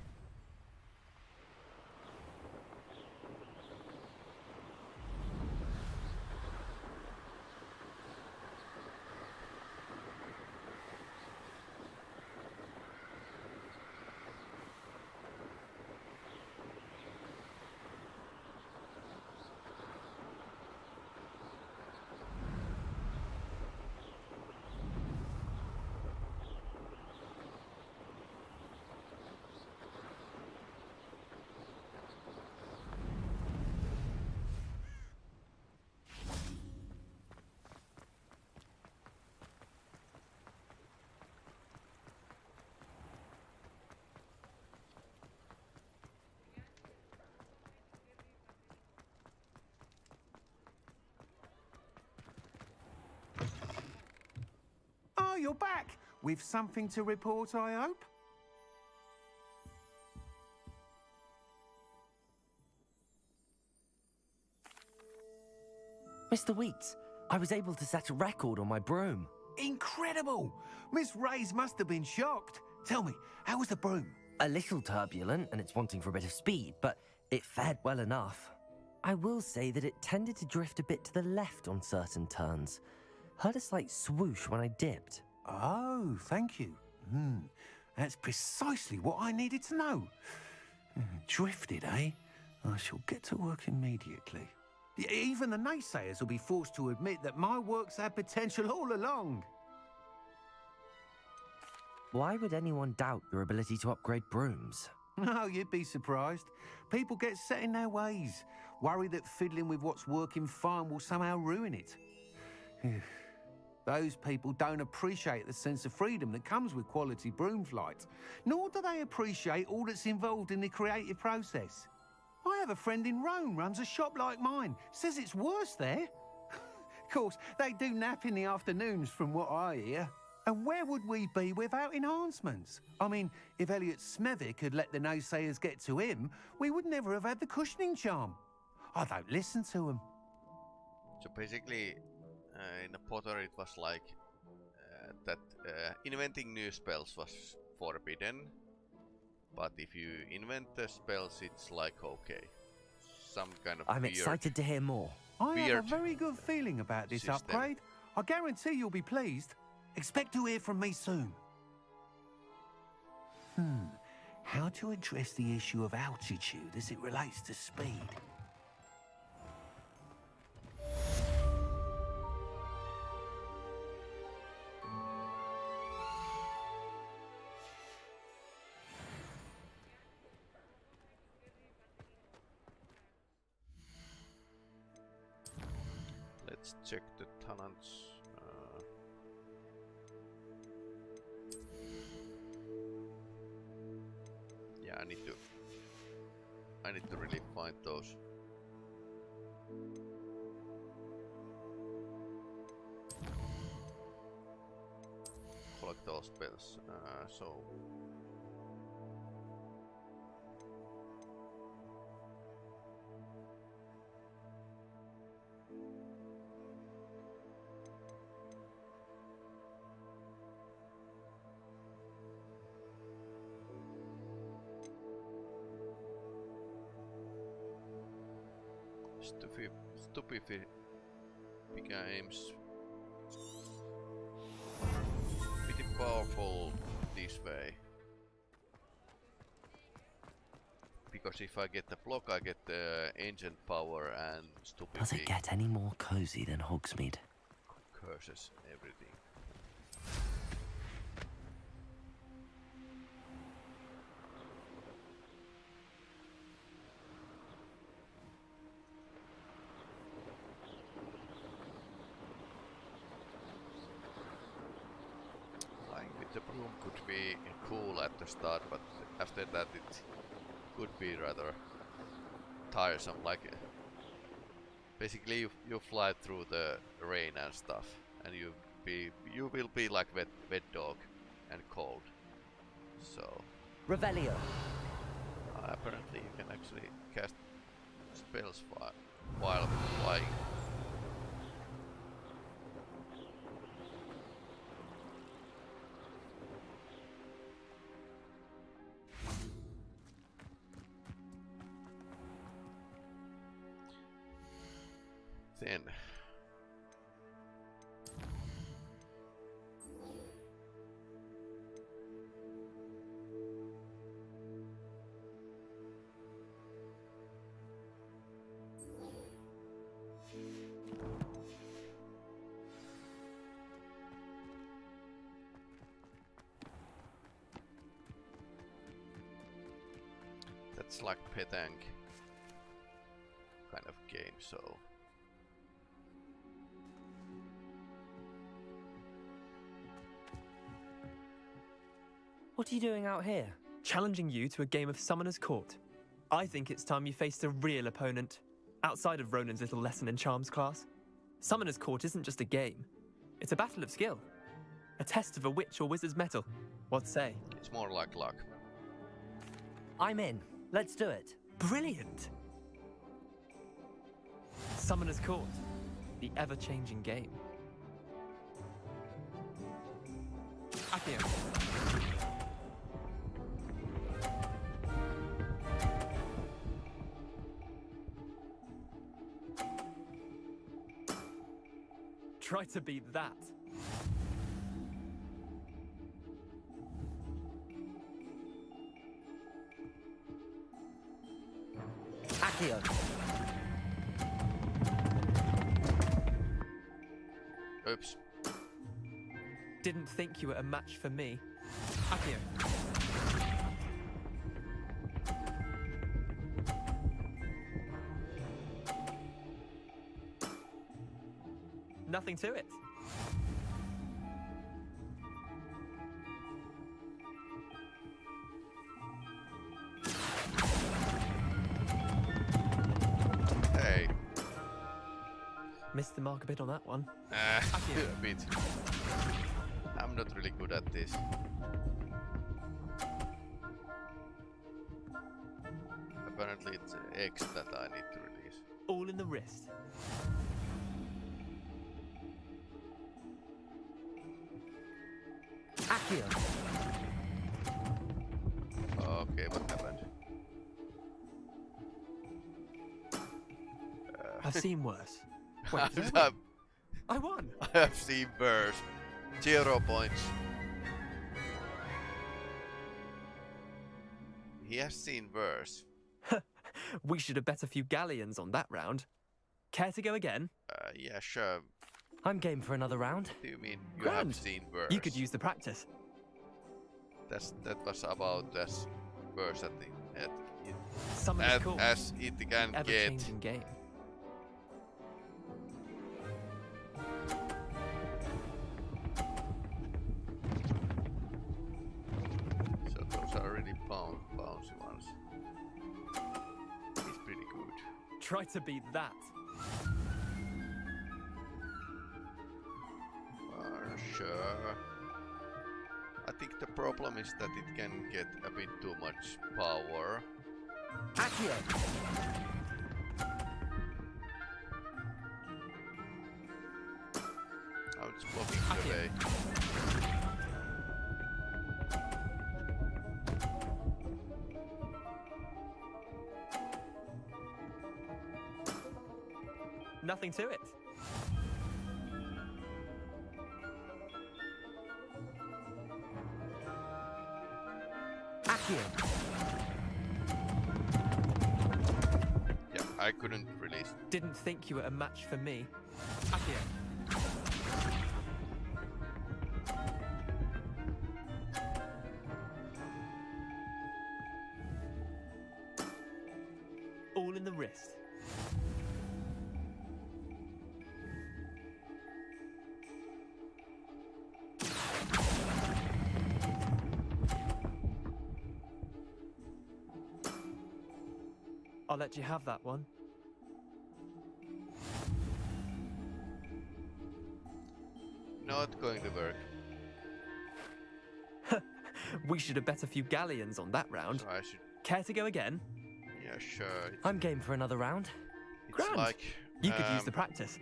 Oh, you're back! With something to report, I hope? Mr. Weeks, I was able to set a record on my broom. Incredible! Miss Reyes must have been shocked. Tell me, how was the broom? A little turbulent, and it's wanting for a bit of speed, but it fared well enough. I will say that it tended to drift a bit to the left on certain turns. Heard a slight swoosh when I dipped. Oh, thank you. That's precisely what I needed to know. Drifted, eh? I shall get to work immediately. Even the naysayers will be forced to admit that my work's had potential all along. Why would anyone doubt your ability to upgrade brooms? No, you'd be surprised. People get set in their ways, worry that fiddling with what's working fine will somehow ruin it. Those people don't appreciate the sense of freedom that comes with quality broom flight, nor do they appreciate all that's involved in the creative process. I have a friend in Rome runs a shop like mine, says it's worse there. Of course, they do nap in the afternoons from what I hear. And where would we be without enhancements? I mean, if Elliot Smethwick had let the naysayers get to him, we would never have had the cushioning charm. I don't listen to them. So basically, in a Potter it was like that inventing new spells was forbidden, but if you invent the spells, it's like okay, some kind of I'm weird, excited to hear more. I have a very good feeling about this system. upgrade. I guarantee you'll be pleased. Expect to hear from me soon. How to address the issue of altitude as it relates to speed? Let's check the talents. Yeah, I need to really find those. Collect those spells. So. Stupid games. Pretty powerful this way. Because if I get the block, I get the engine power and stupid. Does it get any more cozy than Hogsmeade? Curses everything. the broom could be cool at the start, but after that it could be rather tiresome. Like basically you fly through the rain and stuff, and you will be like wet dog and cold. So Revelio. Apparently you can actually cast spells while flying. Then that's like petang kind of game, so What are you doing out here? Challenging you to a game of Summoner's Court. I think it's time you faced a real opponent, outside of Ronan's little lesson in charms class. Summoner's Court isn't just a game. It's a battle of skill. A test of a witch or wizard's mettle. What say? it's more like luck. I'm in. Let's do it. Brilliant! Summoner's Court. The ever-changing game. Accio. Try to beat that. Accio. Oops. Didn't think you were a match for me. Accio. Nothing to it. Hey. Missed the mark a bit on that one. A bit. I'm not really good at this. Apparently it's X that I need to release. All in the wrist. Accio. Okay, what happened? I've seen worse. Wait, I won! I have seen worse. 0 points. He has seen worse. We should have bet a few galleons on that round. Care to go again? Yeah, sure. I'm game for another round. What do you mean you Grand. have seen worse? You could use the practice. That was about as worse at it, Summoner's Court. as it can get. Ever-changing game. So those are really bouncy ones. He's pretty good. Try to beat that. Sure. I think the problem is that it can get a bit too much power. Accio. Now it's blocking the way. Nothing to it. Accio. Yeah, I couldn't release. Didn't think you were a match for me. Accio. All in the wrist. I'll let you have that one. Not going to work. We should have bet a few galleons on that round. So I should... Care to go again? Yeah, sure. I'm game for another round. It's Grand. like... You could use the practice.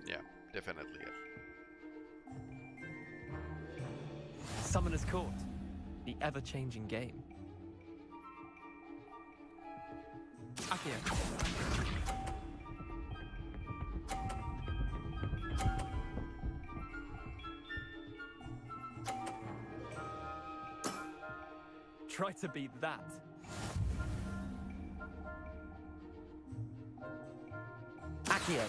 Yeah, definitely. Yes. Summoner's Court. The ever-changing game. Akio. Try to beat that. Akio.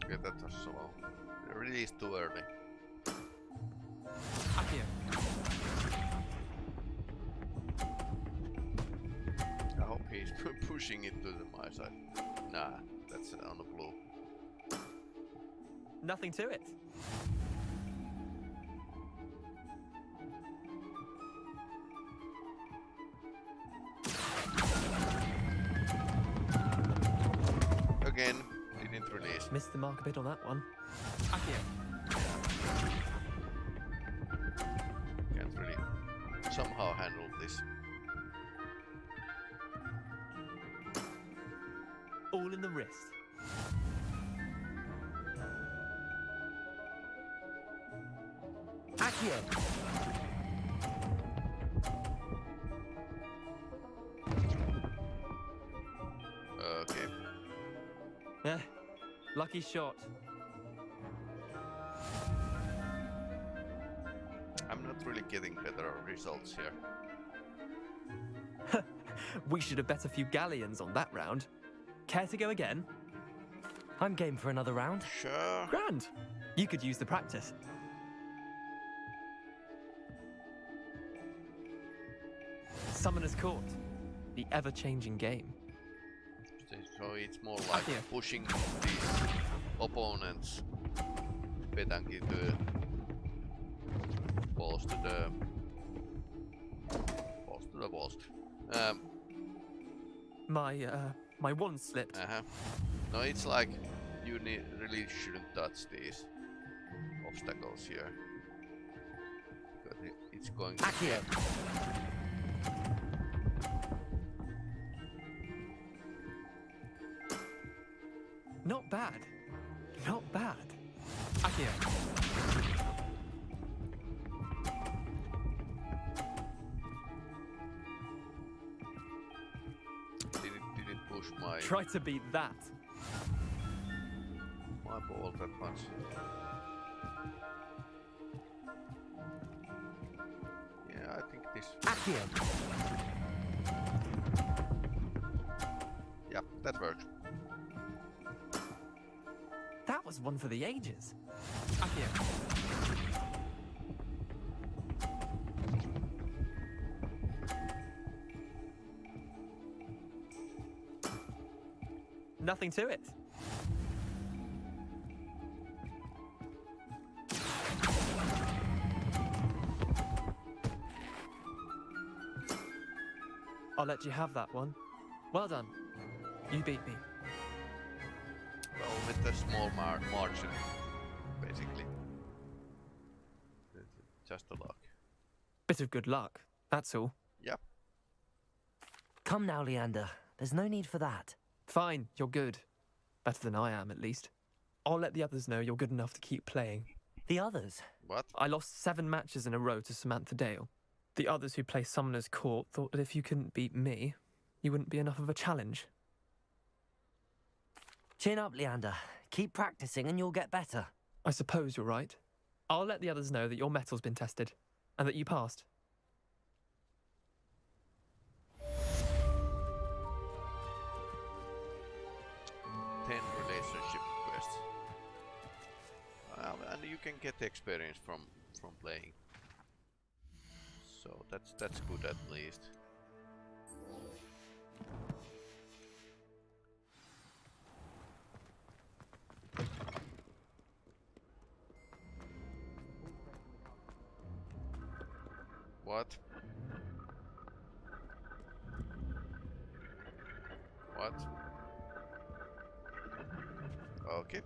Okay, that was slow. The release too early. Akio. I hope he's pushing it to my side. Nah, that's on the blue. Nothing to it. Again, didn't release. Missed the mark a bit on that one. Akio. Can't really somehow handle this. All in the wrist. Akio. Okay. Yeah, lucky shot. I'm not really getting better results here. We should have bet a few galleons on that round. Care to go again? I'm game for another round. Sure. Grand. You could use the practice. Summoner's Court. The ever-changing game. So it's more like Akio. pushing these opponents Petanki to balls to the walls. My wand slipped. No, it's like you really shouldn't touch these obstacles here. Because it's going to Akio. Not bad. Not bad. Akio. Didn't push my Try to beat that. my ball that much. Yeah, I think this. Akio. Yeah, that works. That was one for the ages. Akio. Nothing to it. I'll let you have that one. Well done. You beat me. Well, with a small margin, basically. Just a luck. Bit of good luck, that's all. Yep. Come now, Leander. There's no need for that. Fine, you're good. Better than I am, at least. I'll let the others know you're good enough to keep playing. The others? What? I lost 7 matches in a row to Samantha Dale. The others who play Summoner's Court thought that if you couldn't beat me, you wouldn't be enough of a challenge. Chin up, Leander. Keep practicing and you'll get better. I suppose you're right. I'll let the others know that your metal's been tested, and that you passed. Relationship quests. And you can get experience from playing. So that's good at least. What? What? Okay.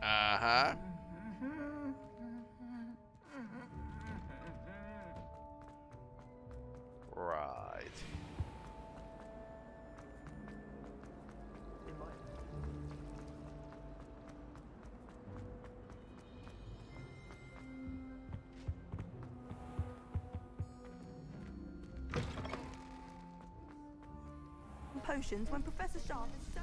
Uh-huh. Right. Potions when Professor Sharp is so...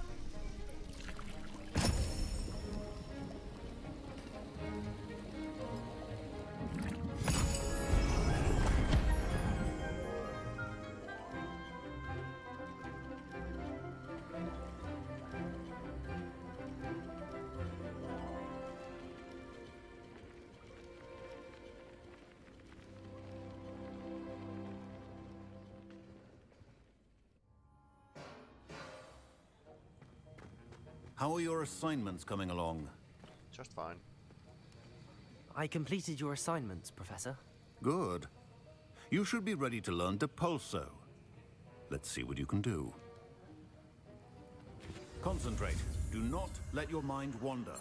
How are your assignments coming along? Just fine. I completed your assignments, Professor. Good. You should be ready to learn Depulso. Let's see what you can do. Concentrate. Do not let your mind wander.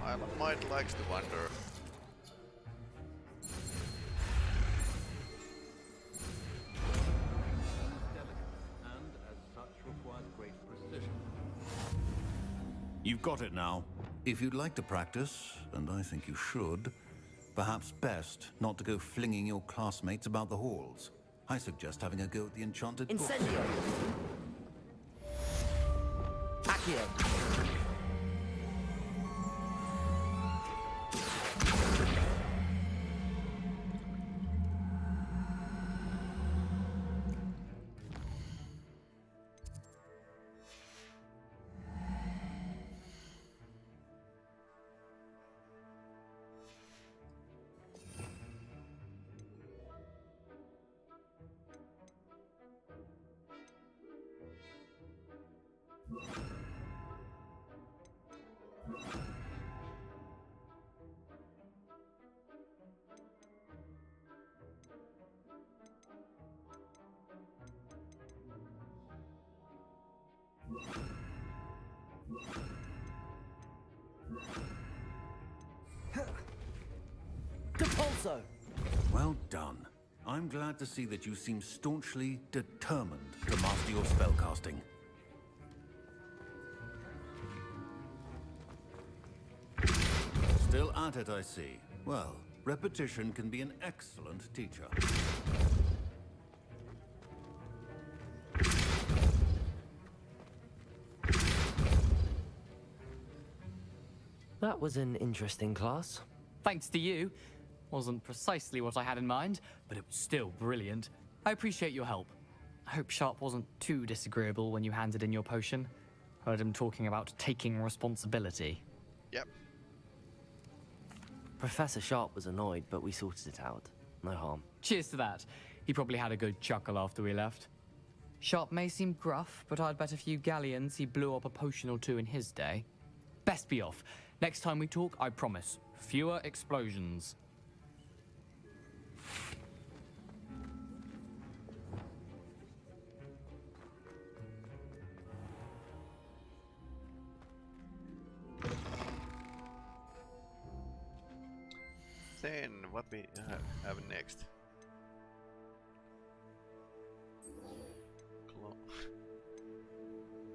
My mind likes to wander. You've got it now. If you'd like to practice, and I think you should, perhaps best not to go flinging your classmates about the halls. I suggest having a go at the enchanted book. Incendio! Accio! Depulso! Well done. I'm glad to see that you seem staunchly determined to master your spellcasting. Still at it, I see. Well, repetition can be an excellent teacher. That was an interesting class. Thanks to you. Wasn't precisely what I had in mind, but it was still brilliant. I appreciate your help. I hope Sharp wasn't too disagreeable when you handed in your potion. Heard him talking about taking responsibility. Yep. Professor Sharp was annoyed, but we sorted it out. No harm. Cheers to that. He probably had a good chuckle after we left. Sharp may seem gruff, but I'd bet a few galleons he blew up a potion or two in his day. Best be off. Next time we talk, I promise, fewer explosions. Then what we have next?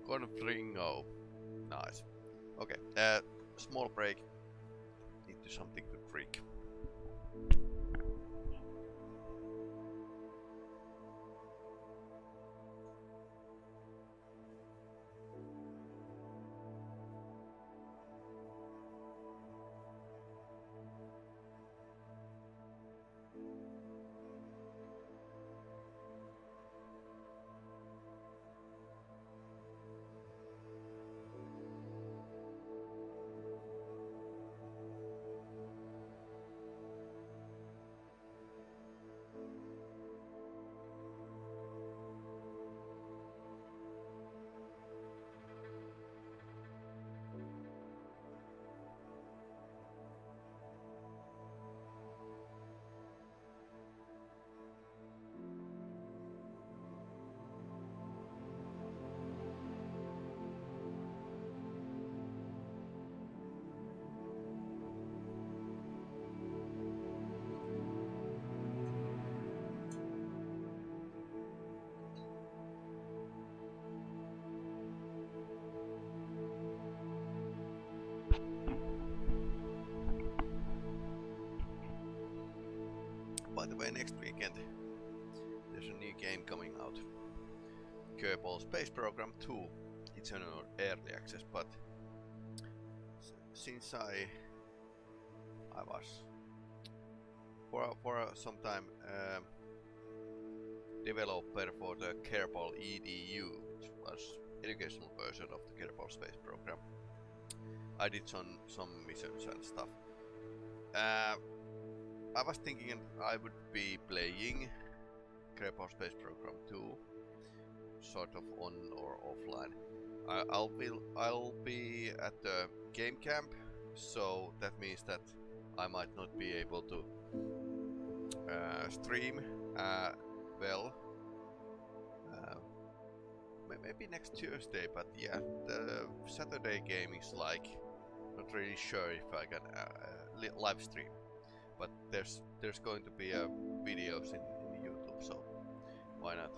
Confringo. Nice. Okay. Small break. Need to something to drink. by the way, next weekend there's a new game coming out. Kerbal Space Program 2. It's an early access, but since I was for some time developer for the Kerbal EDU, which was educational version of the Kerbal Space Program. I did some missions and stuff. I was thinking I would be playing Kerbal Space Program 2, sort of on or offline. I'll be at the game camp, so that means that I might not be able to stream well. Maybe next Tuesday, but yeah, the Saturday game is like not really sure if I can live stream. But there's going to be videos in YouTube, so why not?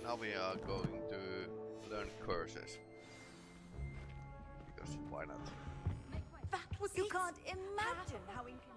Now we are going to learn curses. Because why not? That was You can't imagine how inconvenient.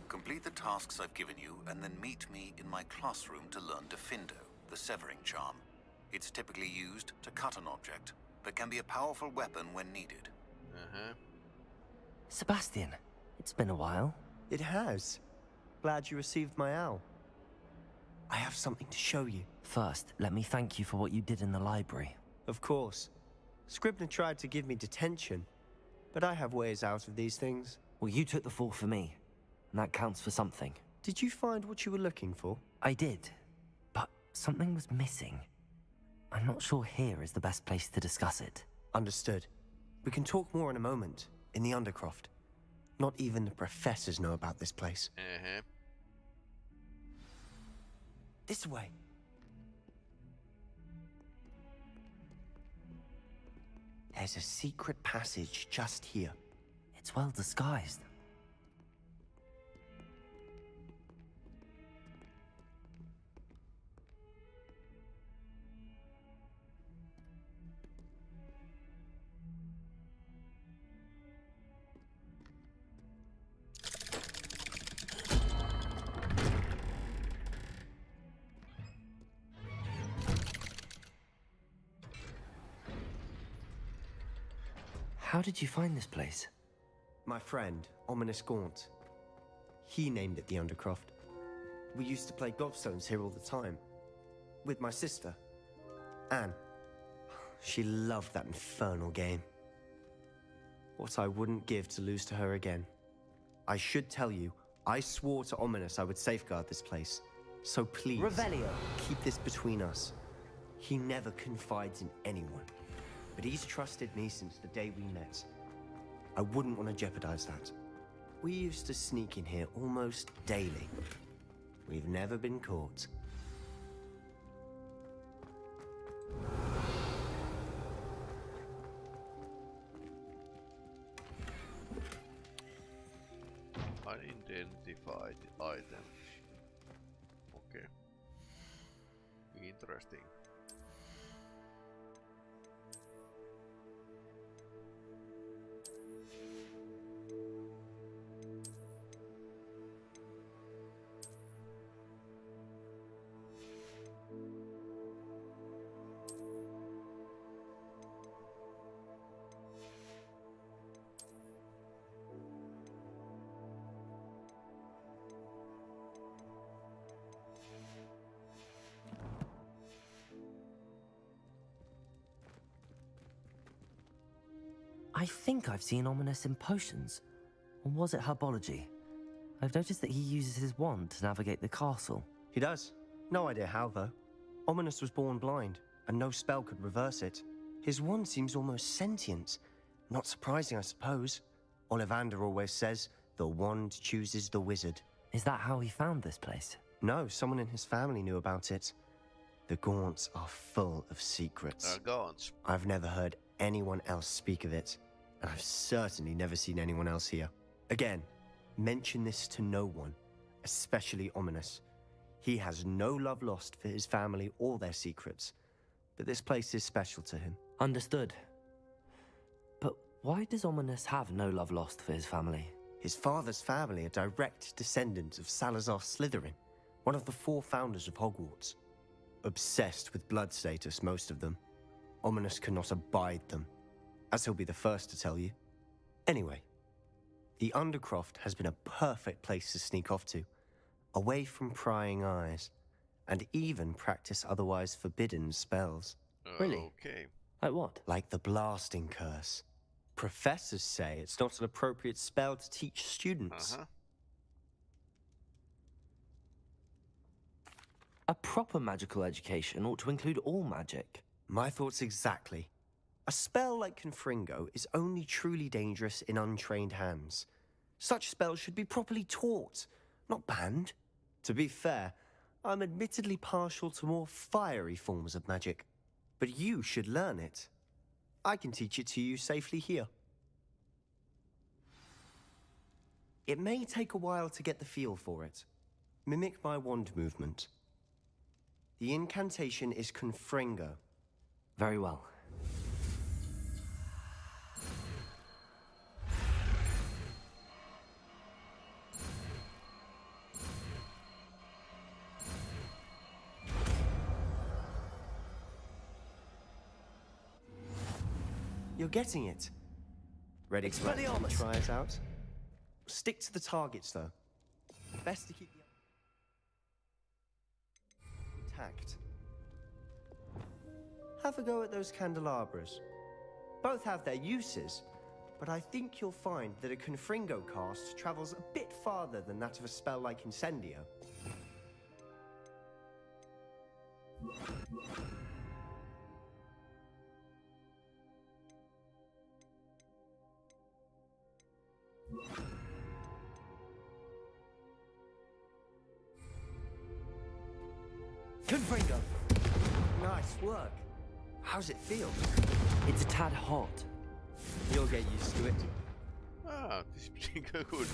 Complete the tasks I've given you, and then meet me in my classroom to learn Defindo, the severing charm. It's typically used to cut an object, but can be a powerful weapon when needed. Sebastian, it's been a while. It has. Glad you received my owl. I have something to show you. First, let me thank you for what you did in the library. Of course. Scribner tried to give me detention, but I have ways out of these things. Well, you took the fall for me, and that counts for something. Did you find what you were looking for? I did, but something was missing. I'm not sure here is the best place to discuss it. Understood. We can talk more in a moment, in the Undercroft. Not even the professors know about this place. This way. There's a secret passage just here. It's well disguised. How did you find this place? My friend, Ominous Gaunt. He named it the Undercroft. We used to play gobstones here all the time. With my sister, Anne. She loved that infernal game. What I wouldn't give to lose to her again. I should tell you, I swore to Ominous I would safeguard this place. So please, Revelio. Keep this between us. He never confides in anyone. But he's trusted me since the day we met. I wouldn't want to jeopardize that. We used to sneak in here almost daily. We've never been caught. Unidentified item. Okay. Interesting. I think I've seen Ominous in potions. Or was it herbology? I've noticed that he uses his wand to navigate the castle. He does. No idea how, though. Ominous was born blind, and no spell could reverse it. His wand seems almost sentient. Not surprising, I suppose. Ollivander always says, The wand chooses the wizard. Is that how he found this place? No, someone in his family knew about it. The Gaunts are full of secrets. Gaunts. I've never heard anyone else speak of it, and I've certainly never seen anyone else here. Again, mention this to no one, especially Ominous. He has no love lost for his family or their secrets, but this place is special to him. Understood. But why does Ominous have no love lost for his family? His father's family are direct descendants of Salazar Slytherin, one of the 4 founders of Hogwarts. Obsessed with blood status, most of them. Ominous cannot abide them, as he'll be the first to tell you. Anyway, the Undercroft has been a perfect place to sneak off to, away from prying eyes, and even practice otherwise forbidden spells. Really? Okay. Like what? Like the Blasting Curse. Professors say it's not an appropriate spell to teach students. A proper magical education ought to include all magic. My thoughts exactly. A spell like Confringo is only truly dangerous in untrained hands. Such spells should be properly taught, not banned. To be fair, I'm admittedly partial to more fiery forms of magic, but you should learn it. I can teach it to you safely here. It may take a while to get the feel for it. Mimic my wand movement. The incantation is Confringo. Very well. You're getting it. Ready to try it out? Stick to the targets, though. Best to keep the intact. Have a go at those candelabras. Both have their uses, but I think you'll find that a Confringo cast travels a bit farther than that of a spell like Incendio. Confringo! Nice work. How's it feel? It's a tad hot. You'll get used to it. Ah, this is pretty good.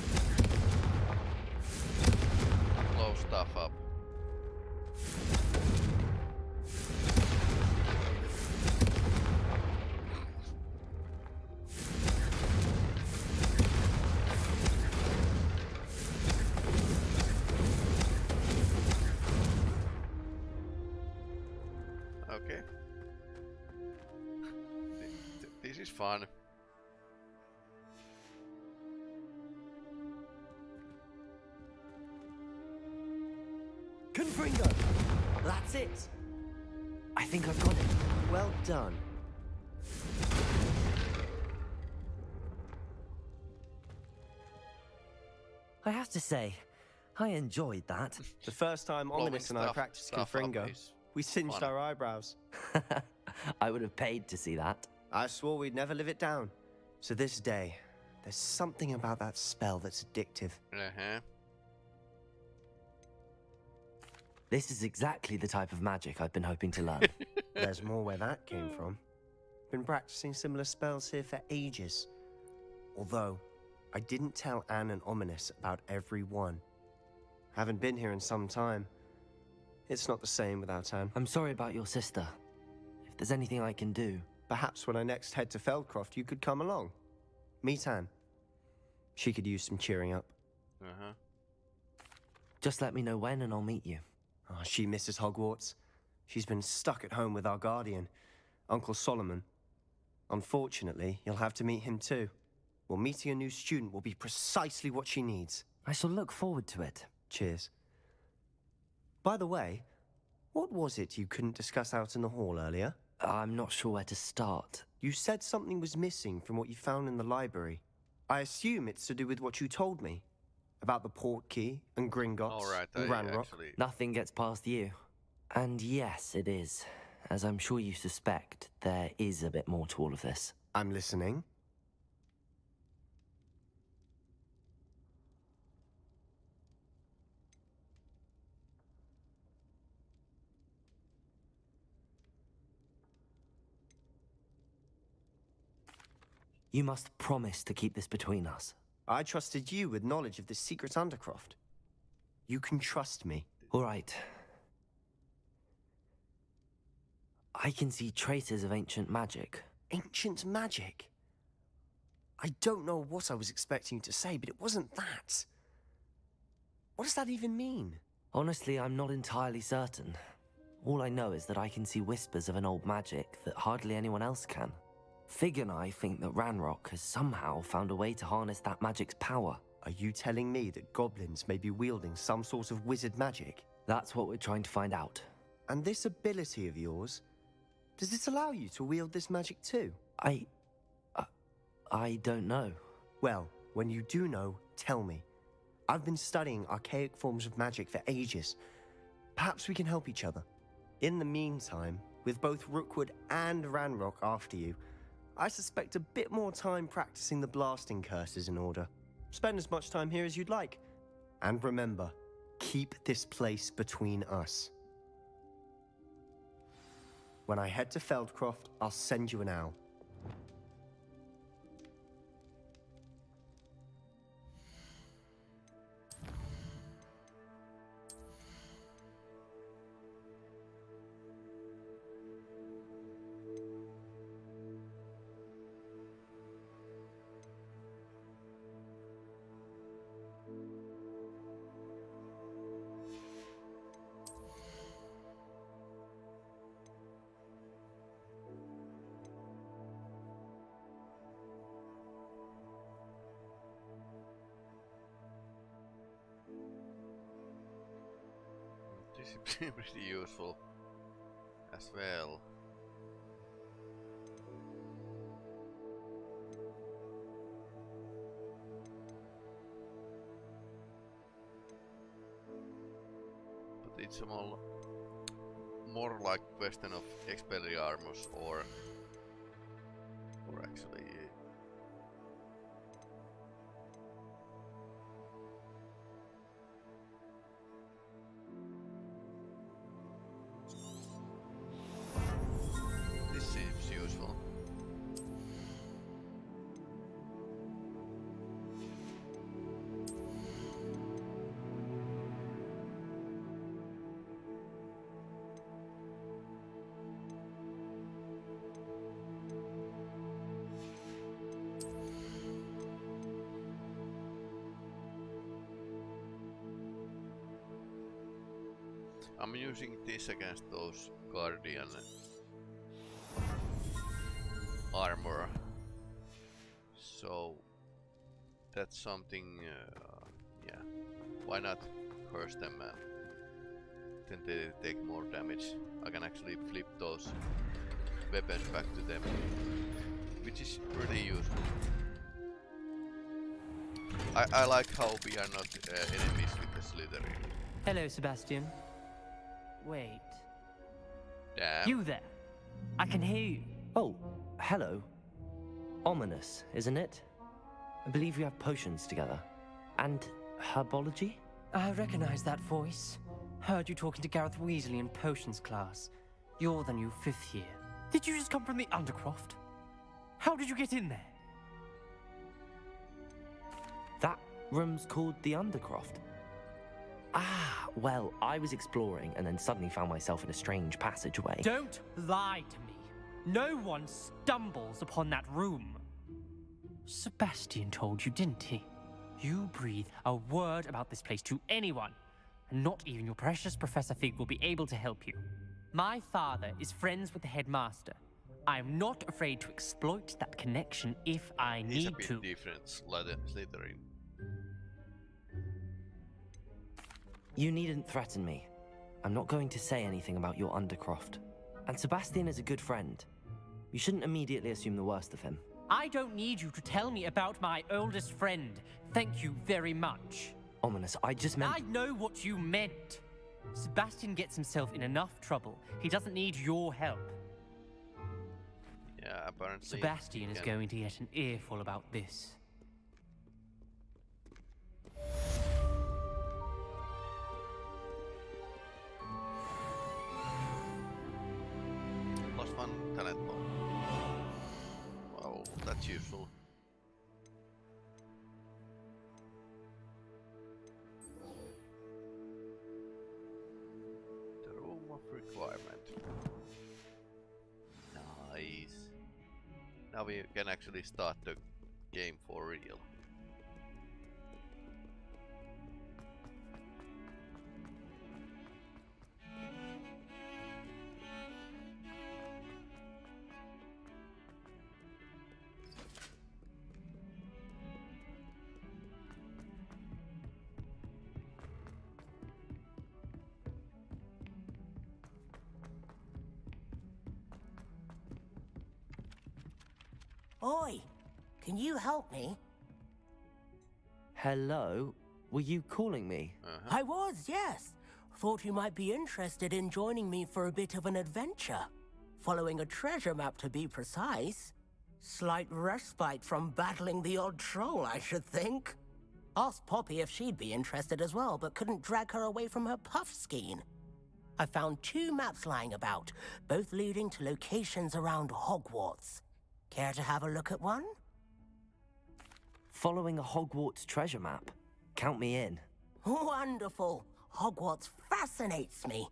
Blow stuff up. Okay. This is fun. Confringo! That's it! I think I've got it. Well done. I have to say, I enjoyed that. The first time Ominous and I practiced Confringo, we singed our eyebrows. I would have paid to see that. I swore we'd never live it down. To this day, there's something about that spell that's addictive. This is exactly the type of magic I've been hoping to learn. There's more where that came from. Been practicing similar spells here for ages. Although, I didn't tell Anne and Ominous about every one. Haven't been here in some time. It's not the same without Anne. I'm sorry about your sister. If there's anything I can do... Perhaps when I next head to Feldcroft, you could come along. Meet Anne. She could use some cheering up. Just let me know when and I'll meet you. Oh, she misses Hogwarts. She's been stuck at home with our guardian, Uncle Solomon. Unfortunately, you'll have to meet him too. Well, meeting a new student will be precisely what she needs. I shall look forward to it. Cheers. By the way, what was it you couldn't discuss out in the hall earlier? I'm not sure where to start. You said something was missing from what you found in the library. I assume it's to do with what you told me. About the port key and Gringotts and Ranrock. Nothing gets past you. And yes, it is. As I'm sure you suspect, there is a bit more to all of this. I'm listening. You must promise to keep this between us. I trusted you with knowledge of this secret undercroft. You can trust me. All right. I can see traces of ancient magic. Ancient magic? I don't know what I was expecting you to say, but it wasn't that. What does that even mean? Honestly, I'm not entirely certain. All I know is that I can see whispers of an old magic that hardly anyone else can. Fig and I think that Ranrock has somehow found a way to harness that magic's power. Are you telling me that goblins may be wielding some sort of wizard magic? That's what we're trying to find out. And this ability of yours, does it allow you to wield this magic too? I don't know. Well, when you do know, tell me. I've been studying archaic forms of magic for ages. Perhaps we can help each other. In the meantime, with both Rookwood and Ranrock after you, I suspect a bit more time practicing the blasting curse is in order. Spend as much time here as you'd like. And remember, keep this place between us. When I head to Feldcroft, I'll send you an owl. This is pretty useful as well. But it's more like question of Expelliarmus or actually this seems useful. I'm using this against those Guardian armor, so that's something, yeah, why not curse them and then they take more damage. I can actually flip those weapons back to them, which is pretty useful. I like how we are not enemies with the Slytherin. Hello, Sebastian. Wait. Damn. You there? I can hear you. Oh, hello. Ominous, isn't it? I believe we have potions together. And herbology? I recognize that voice. Heard you talking to Gareth Weasley in potions class. You're the new 5th year. Did you just come from the Undercroft? How did you get in there? That room's called the Undercroft. Ah, well, I was exploring and then suddenly found myself in a strange passageway. Don't lie to me. No one stumbles upon that room. Sebastian told you, didn't he? You breathe a word about this place to anyone, and not even your precious Professor Fig will be able to help you. My father is friends with the headmaster. I am not afraid to exploit that connection if I need to. He's a bit different, Slytherin. You needn't threaten me. I'm not going to say anything about your Undercroft. And Sebastian is a good friend. You shouldn't immediately assume the worst of him. I don't need you to tell me about my oldest friend. Thank you very much. Ominous, I just meant... I know what you meant. Sebastian gets himself in enough trouble. He doesn't need your help. Yeah, apparently... Sebastian is going to get an earful about this. +1 talent point. Well, that's useful. now we can actually start the game for real. Oi, can you help me? Hello? Were you calling me? I was, yes. Thought you might be interested in joining me for a bit of an adventure. Following a treasure map, to be precise. Slight respite from battling the odd troll, I should think. Asked Poppy if she'd be interested as well, but couldn't drag her away from her puff skein. I found 2 maps lying about, both leading to locations around Hogwarts. Care to have a look at one? Following a Hogwarts treasure map? Count me in. Wonderful. Hogwarts fascinates me.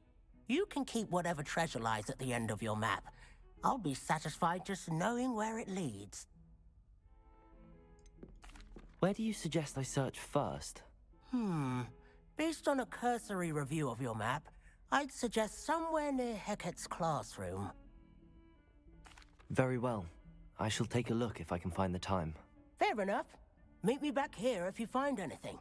You can keep whatever treasure lies at the end of your map. I'll be satisfied just knowing where it leads. Where do you suggest I search first? Based on a cursory review of your map, I'd suggest somewhere near Hecat's classroom. Very well. I shall take a look if I can find the time. Fair enough. Meet me back here if you find anything.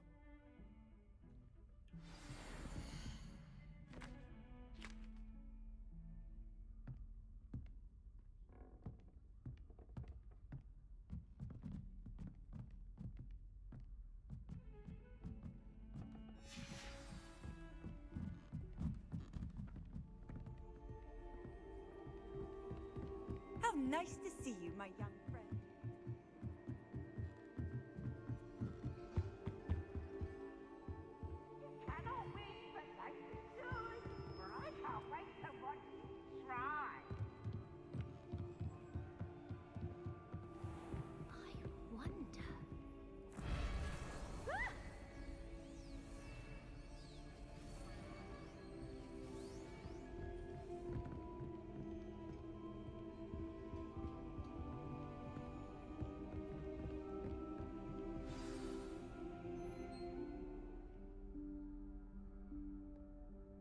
How nice to see you, my young friend. Cannot wait for life to soon, for I can't wait to watch you try. I wonder.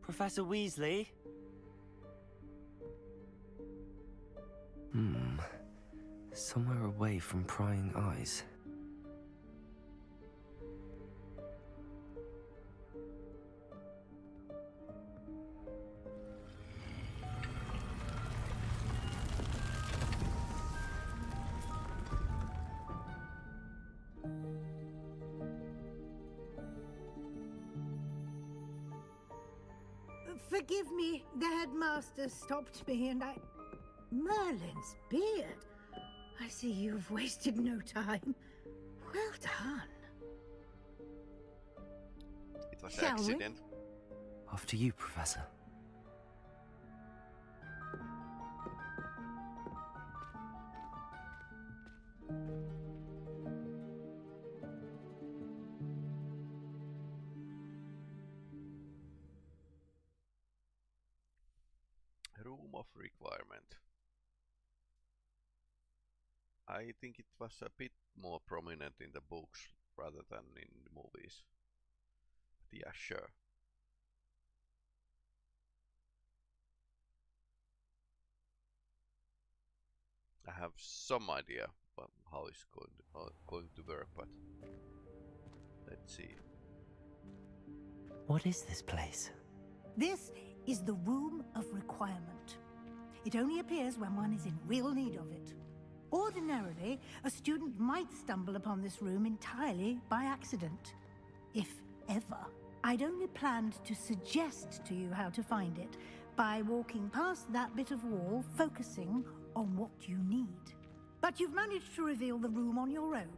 Professor Weasley? Somewhere away from prying eyes. Forgive me, the headmaster stopped me and I... Merlin's beard. I see you've wasted no time. Well done. It was an Shall we? accident. After you, Professor. Room of requirement. I think it was a bit more prominent in the books rather than in the movies. But yeah, sure. I have some idea about how it's going to work, but let's see. What is this place? This is the Room of Requirement. It only appears when one is in real need of it. Ordinarily, a student might stumble upon this room entirely by accident. If ever. I'd only planned to suggest to you how to find it by walking past that bit of wall, focusing on what you need. But you've managed to reveal the room on your own.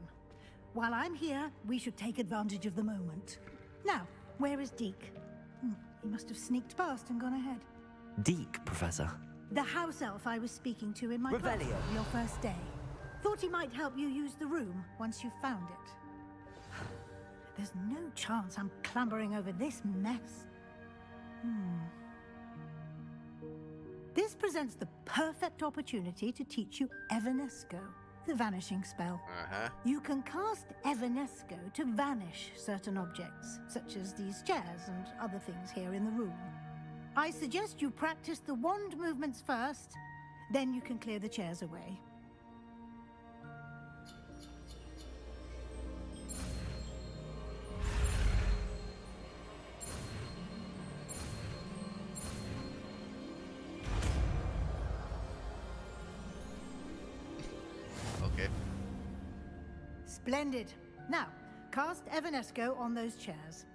While I'm here, we should take advantage of the moment. Now, where is Deke? He must have sneaked past and gone ahead. Deke, Professor. The house elf I was speaking to in my class Revelio. on your first day. Thought he might help you use the room once you found it. There's no chance I'm clambering over this mess. This presents the perfect opportunity to teach you Evanesco. the vanishing spell. You can cast Evanesco to vanish certain objects, such as these chairs and other things here in the room. I suggest you practice the wand movements first, then you can clear the chairs away. Okay. Splendid. Now, cast Evanesco on those chairs.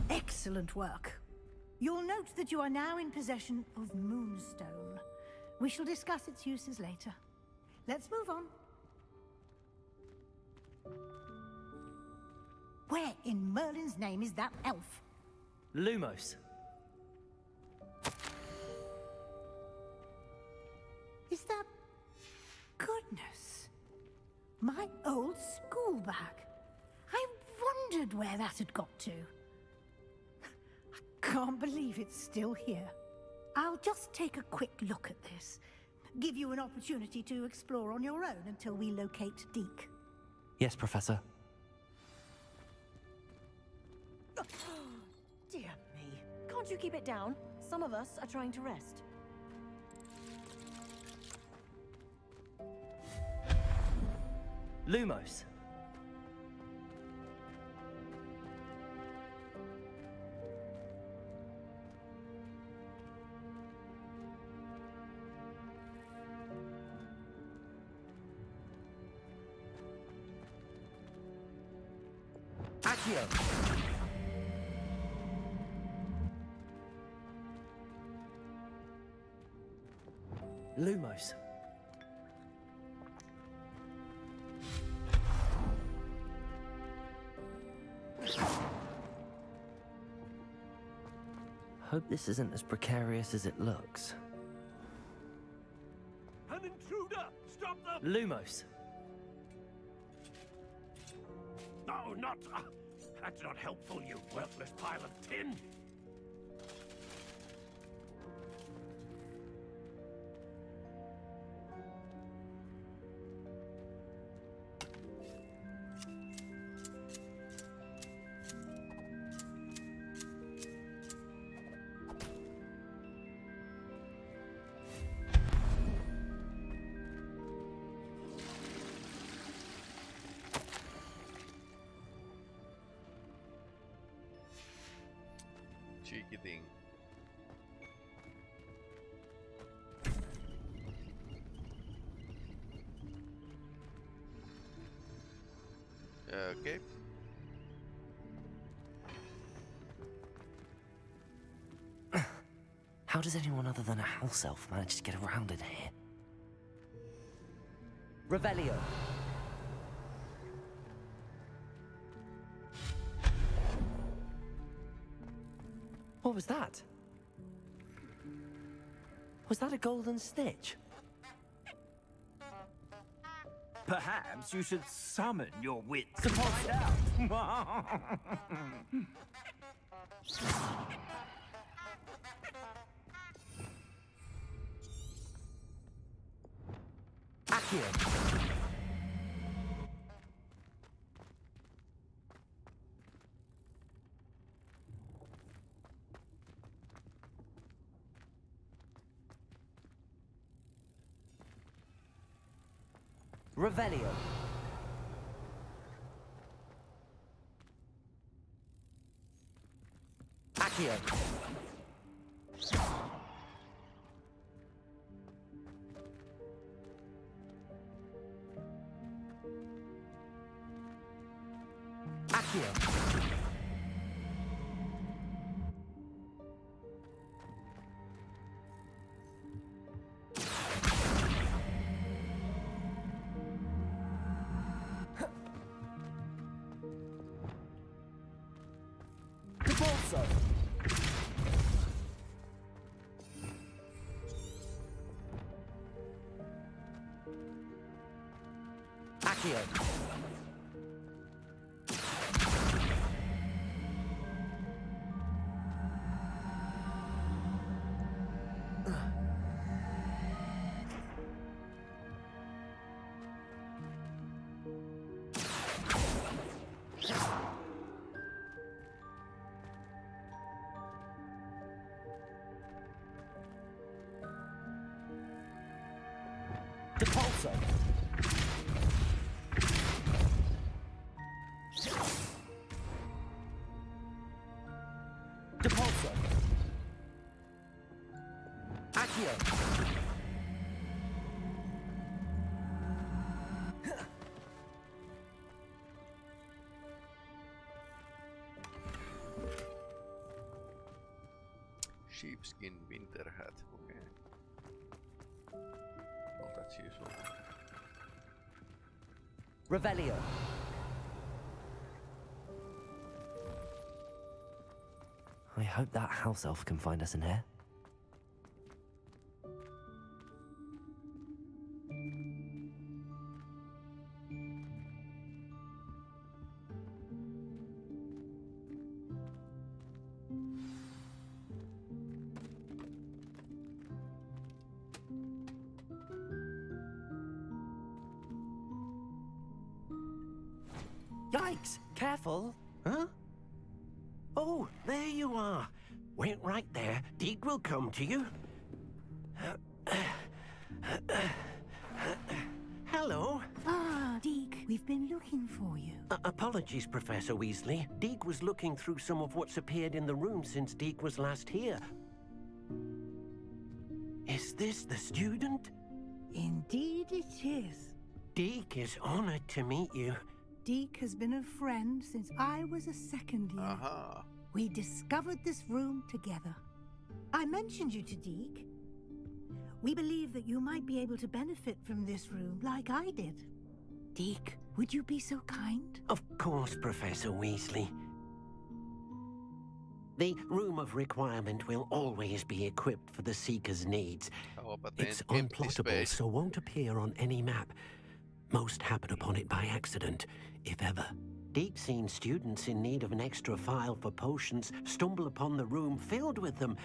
Excellent work. You'll note that you are now in possession of Moonstone. We shall discuss its uses later. Let's move on. Where in Merlin's name is that elf? Lumos. Is that... Goodness. My old school bag. I wondered where that had got to. I can't believe it's still here. I'll just take a quick look at this. Give you an opportunity to explore on your own until we locate Deke. Yes, Professor. Dear me. Can't you keep it down? Some of us are trying to rest. Lumos. Accio. Lumos. Hope this isn't as precarious as it looks. An intruder! Stop them! Lumos. No, not... that's not helpful, you worthless pile of tin! Cheeky thing. Okay. How does anyone other than a house elf manage to get around in here? Revelio. What was that? Was that a golden stitch? Perhaps you should summon your wits to find out. Accio. Revelio. Accio. Accio. Accio. Depulso. Depulso. Accio. Sheepskin winter hat. Okay. Well, that's useful. Revelio. I hope that house elf can find us in here. Yikes! Careful! Huh? Oh, there you are. Wait right there. Deke will come to you. Hello. Ah, Deke, we've been looking for you. Apologies, Professor Weasley. Deke was looking through some of what's appeared in the room since Deke was last here. Is this the student? Indeed it is. Deke is honored to meet you. Deke has been a friend since I was a second year. Aha. We discovered this room together. I mentioned you to Deke. We believe that you might be able to benefit from this room like I did. Deke, would you be so kind? Of course, Professor Weasley. The Room of Requirement will always be equipped for the Seeker's needs. How about It's the empty unplottable, space? so won't appear on any map. Most happen upon it by accident, if ever. Deke's seen students in need of an extra file for potions stumble upon the room filled with them.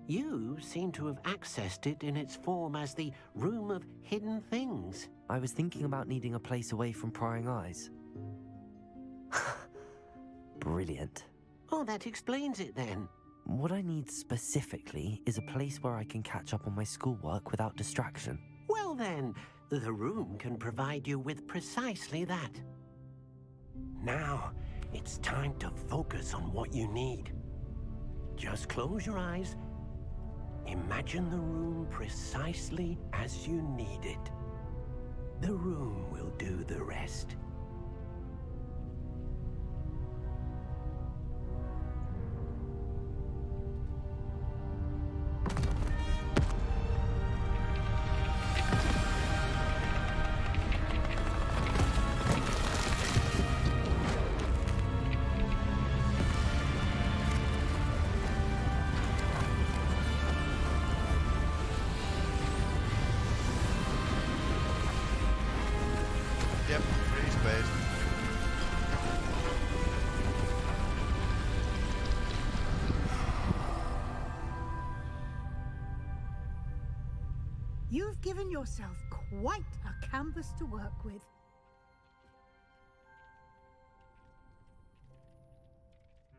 You seem to have accessed it in its form as the Room of Hidden Things. I was thinking about needing a place away from prying eyes. Brilliant. Oh, that explains it then. What I need specifically is a place where I can catch up on my schoolwork without distraction. Well then, the room can provide you with precisely that. Now, it's time to focus on what you need. Just close your eyes. Imagine the room precisely as you need it. The room will do the rest. Yep, free space. You've given yourself quite a canvas to work with.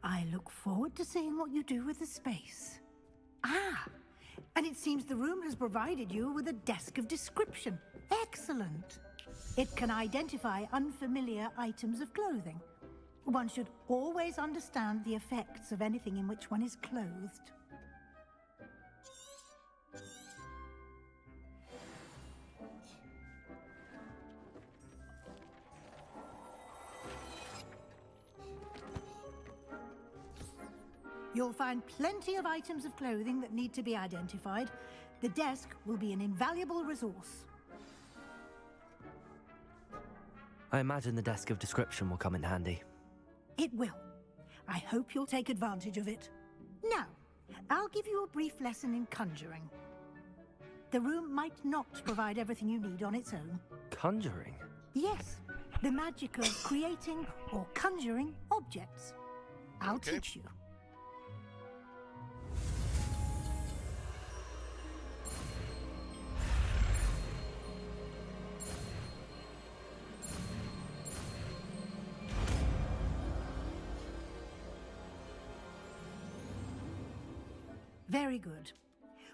I look forward to seeing what you do with the space. Ah, and it seems the room has provided you with a desk of description. Excellent. It can identify unfamiliar items of clothing. One should always understand the effects of anything in which one is clothed. You'll find plenty of items of clothing that need to be identified. The desk will be an invaluable resource. I imagine the desk of description will come in handy. It will. I hope you'll take advantage of it. Now, I'll give you a brief lesson in conjuring. The room might not provide everything you need on its own. Conjuring? Yes, the magic of creating or conjuring objects. I'll teach you. Very good.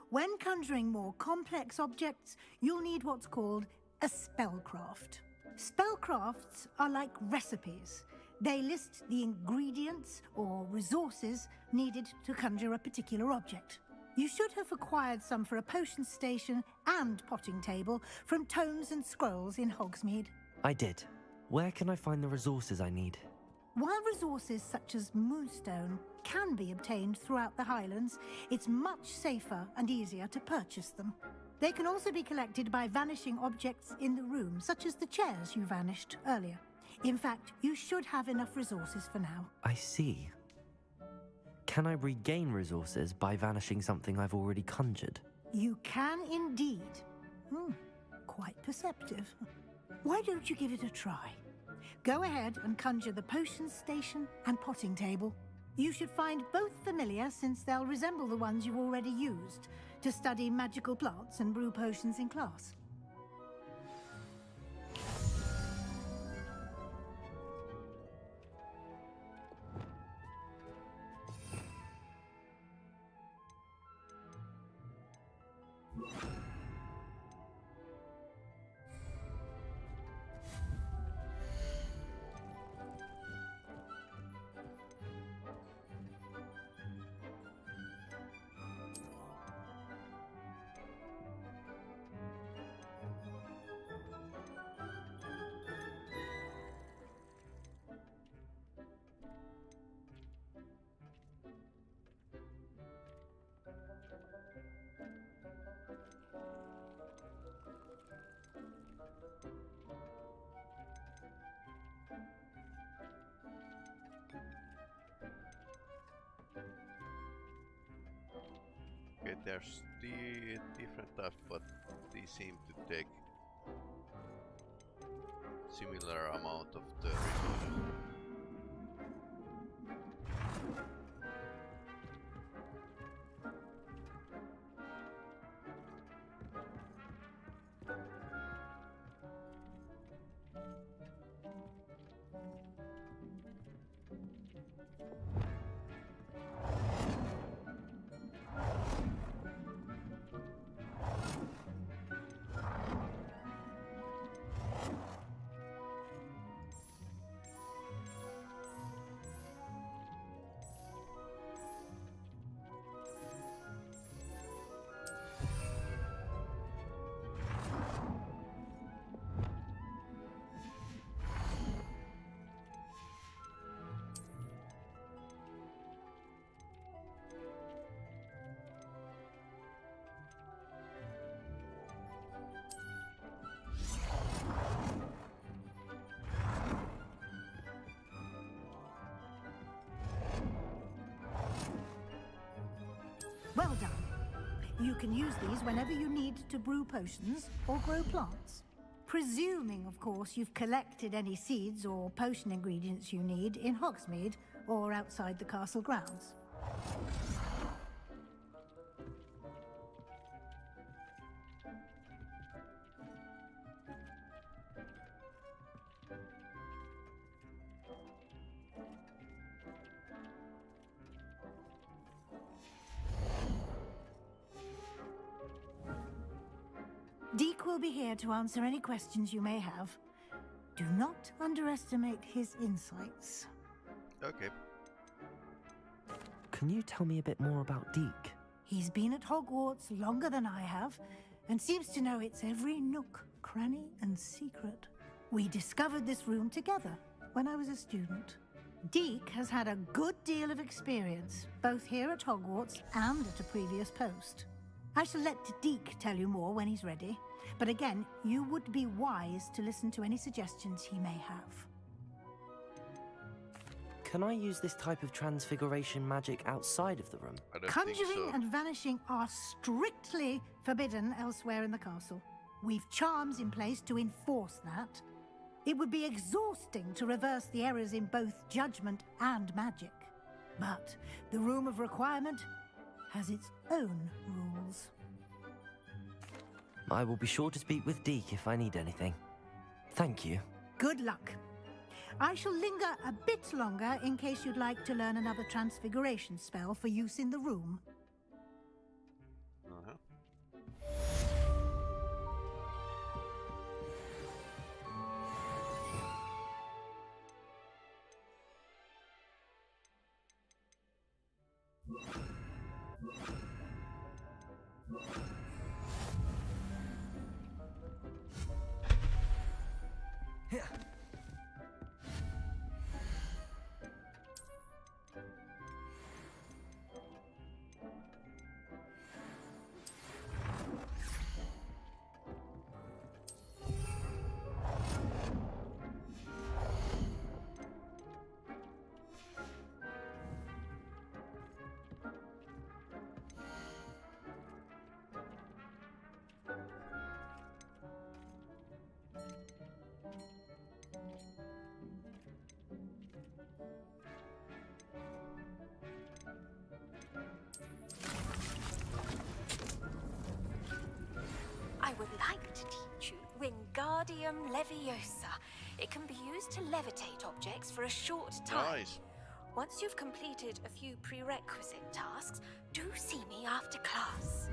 When conjuring more complex objects, you'll need what's called a spellcraft. Spellcrafts are like recipes. They list the ingredients or resources needed to conjure a particular object. You should have acquired some for a potion station and potting table from tomes and scrolls in Hogsmeade. I did. Where can I find the resources I need? While resources such as moonstone can be obtained throughout the Highlands, it's much safer and easier to purchase them. They can also be collected by vanishing objects in the room, such as the chairs you vanished earlier. In fact, you should have enough resources for now. I see. Can I regain resources by vanishing something I've already conjured? You can indeed. Quite perceptive. Why don't you give it a try? Go ahead and conjure the potion station and potting table. You should find both familiar, since they'll resemble the ones you've already used to study magical plants and brew potions in class. Okay, there's the different types, but they seem to take similar amount of the resources. Well done. You can use these whenever you need to brew potions or grow plants. Presuming, of course, you've collected any seeds or potion ingredients you need in Hogsmeade or outside the castle grounds. Deek will be here to answer any questions you may have. Do not underestimate his insights. Okay. Can you tell me a bit more about Deek? He's been at Hogwarts longer than I have, and seems to know its every nook, cranny, and secret. We discovered this room together when I was a student. Deek has had a good deal of experience, both here at Hogwarts and at a previous post. I shall let Deek tell you more when he's ready, but again, you would be wise to listen to any suggestions he may have. Can I use this type of transfiguration magic outside of the room? I don't Conjuring think so. and vanishing are strictly forbidden elsewhere in the castle. We've charms in place to enforce that. It would be exhausting to reverse the errors in both judgment and magic. But the Room of Requirement has its own rules. I will be sure to speak with Deke if I need anything. Thank you. Good luck. I shall linger a bit longer in case you'd like to learn another transfiguration spell for use in the room. I would like to teach you Wingardium Leviosa. It can be used to levitate objects for a short time. Nice. Once you've completed a few prerequisite tasks, do see me after class.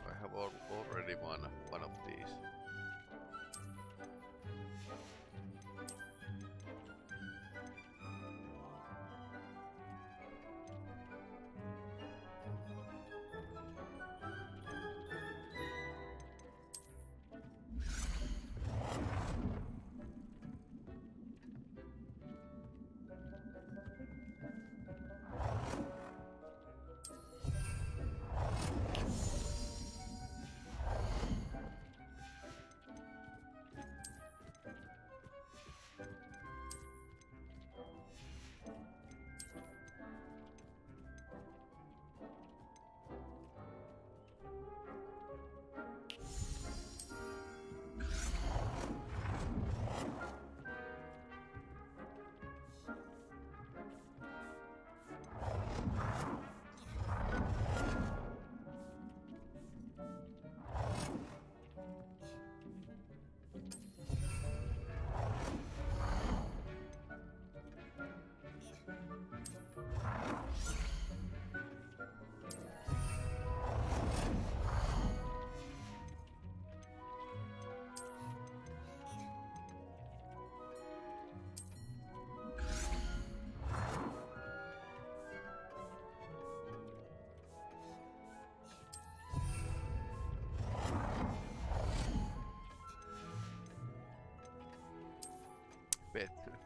I have already one of these.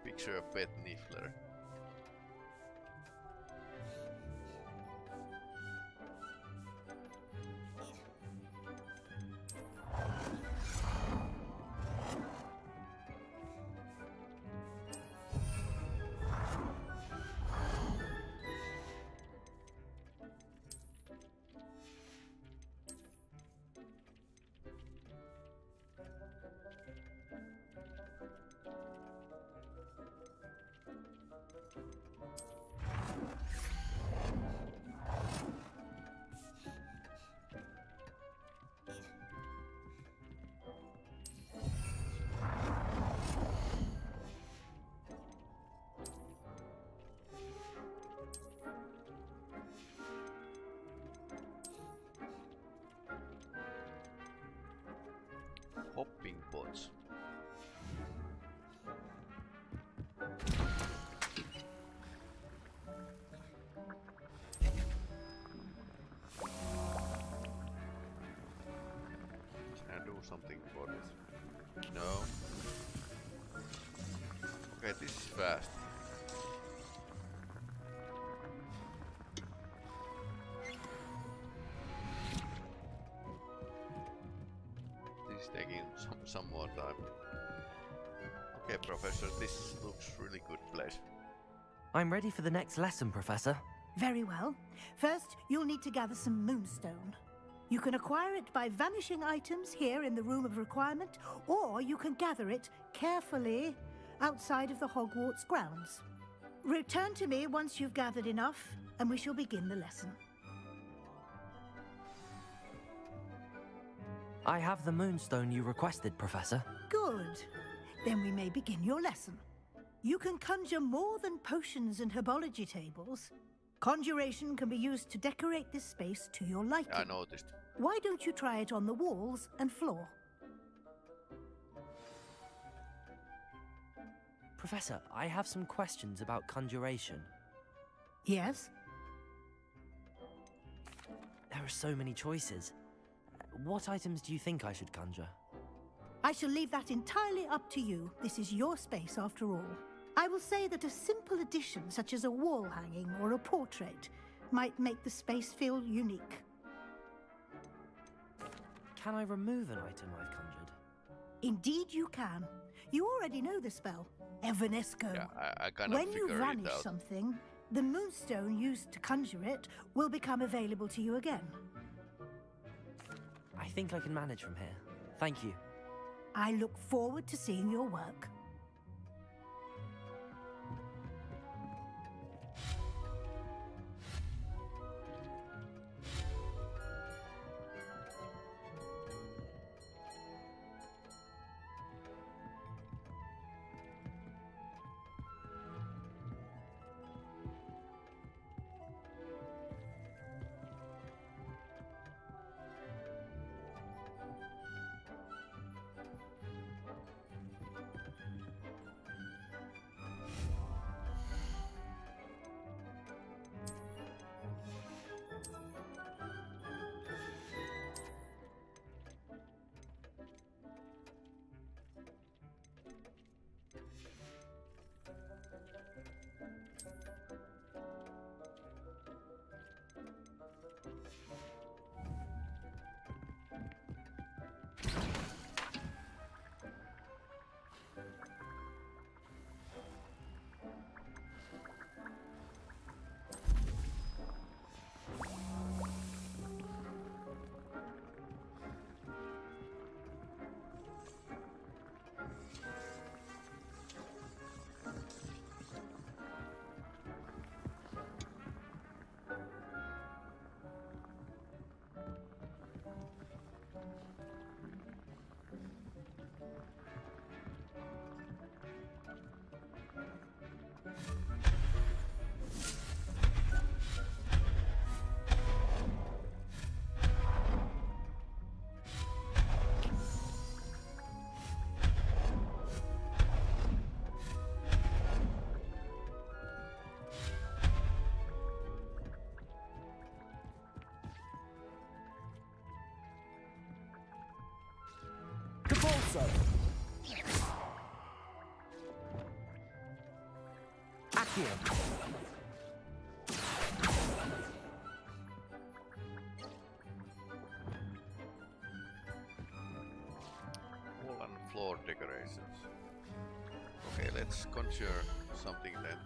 Picture a pet niffler. Hopping bots. Can I do something for this? No. Okay, this is fast. This is taking some more time. Okay, Professor, this looks really good place. I'm ready for the next lesson, Professor. Very well. First, you'll need to gather some moonstone. You can acquire it by vanishing items here in the Room of Requirement, or you can gather it carefully outside of the Hogwarts grounds. Return to me once you've gathered enough, and we shall begin the lesson. I have the moonstone you requested, Professor. Good. Then we may begin your lesson. You can conjure more than potions and herbology tables. Conjuration can be used to decorate this space to your liking. I noticed. Why don't you try it on the walls and floor? Professor, I have some questions about conjuration. Yes? There are so many choices. What items do you think I should conjure? I shall leave that entirely up to you. This is your space after all. I will say that a simple addition, such as a wall hanging or a portrait, might make the space feel unique. Can I remove an item I've conjured? Indeed you can. You already know the spell, Evanesco. Yeah, I kind of When you figured vanish it out. something, the moonstone used to conjure it will become available to you again. I think I can manage from here. Thank you. I look forward to seeing your work. Capulso! Accio! Wall and floor decorations. Okay, let's conjure something then.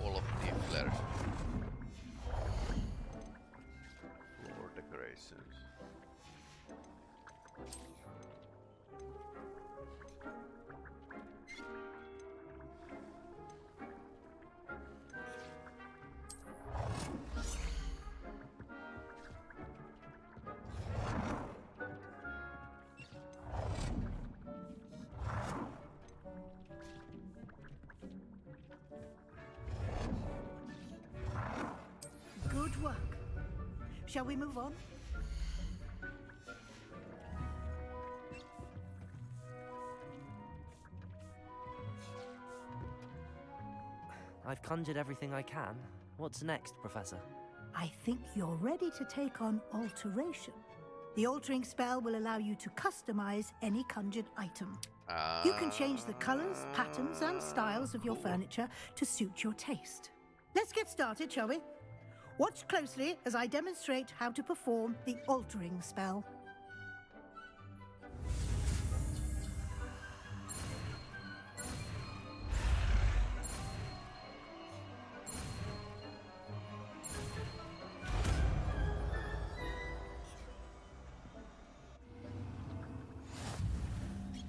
Wall of Nifflers. Floor decorations. Good work. Shall we move on? I've conjured everything I can. What's next, Professor? I think you're ready to take on alteration. The altering spell will allow you to customize any conjured item. You can change the colors, patterns, and styles of your furniture to suit your taste. Let's get started, shall we? Watch closely as I demonstrate how to perform the altering spell.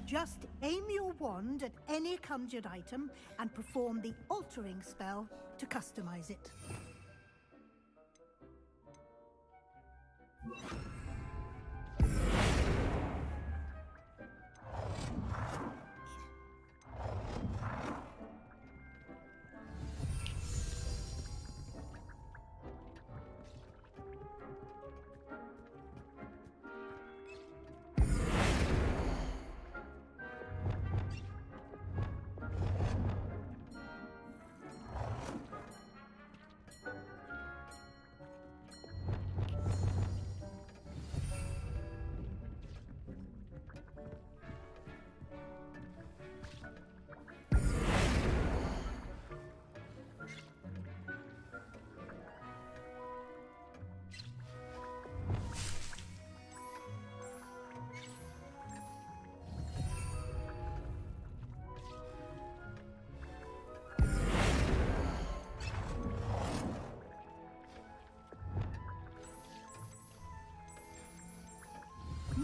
Just aim your wand at any conjured item and perform the altering spell to customize it.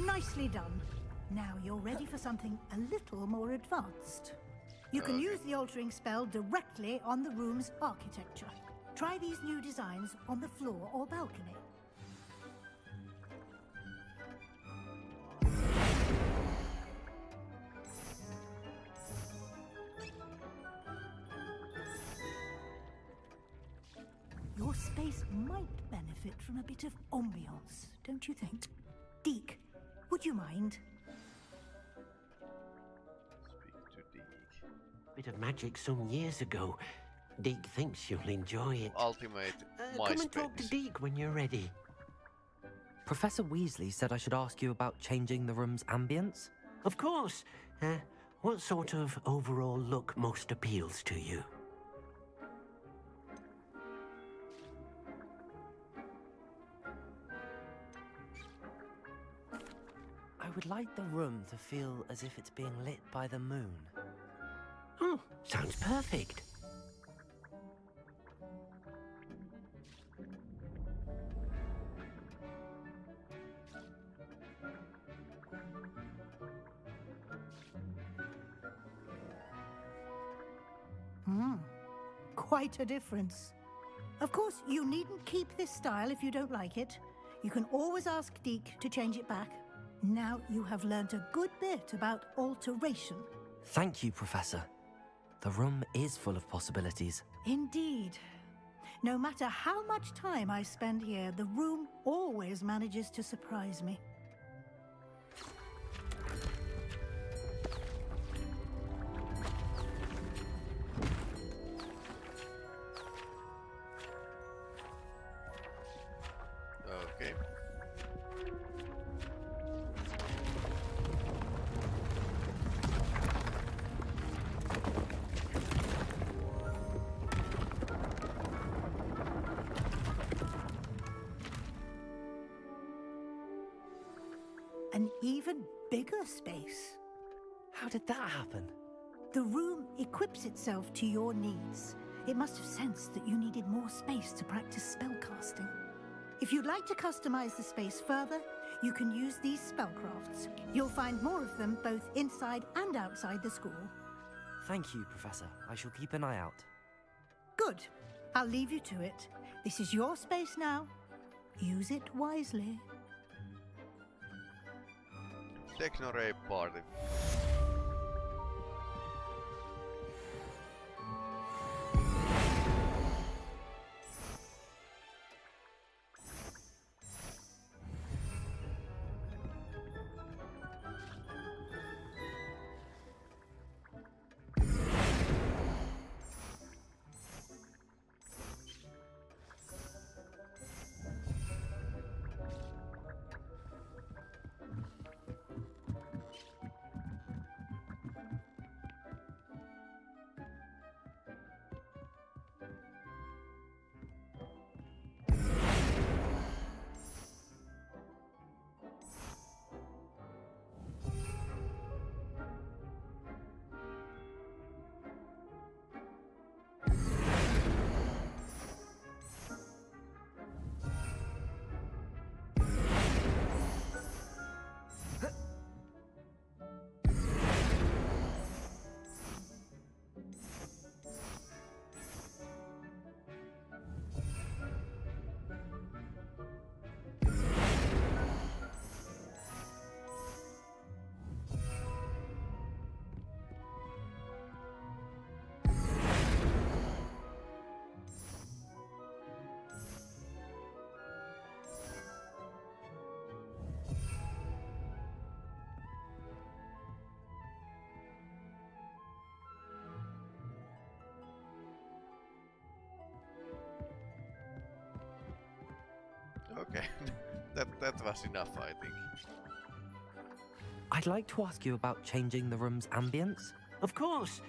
Nicely done. Now you're ready for something a little more advanced. You can use the altering spell directly on the room's architecture. Try these new designs on the floor or balcony. Your space might benefit from a bit of ambiance, don't you think? Deke, would you mind? Speak to Deke. Bit of magic some years ago. Deke thinks you'll enjoy it. Ultimate Come and talk to Deke when you're ready. Professor Weasley said I should ask you about changing the room's ambience? Of course. What sort of overall look most appeals to you? I would like the room to feel as if it's being lit by the moon. Oh, sounds perfect. Quite a difference. Of course, you needn't keep this style if you don't like it. You can always ask Deke to change it back. Now you have learnt a good bit about alteration. Thank you, Professor. The room is full of possibilities. Indeed. No matter how much time I spend here, the room always manages to surprise me. Okay. An even bigger space. How did that happen? The room equips itself to your needs. It must have sensed that you needed more space to practice spellcasting. If you'd like to customize the space further, you can use these spellcrafts. You'll find more of them both inside and outside the school. Thank you, Professor. I shall keep an eye out. Good. I'll leave you to it. This is your space now. Use it wisely. Techno-Ray Party. That was enough, I think. I'd like to ask you about changing the room's ambience. Of course.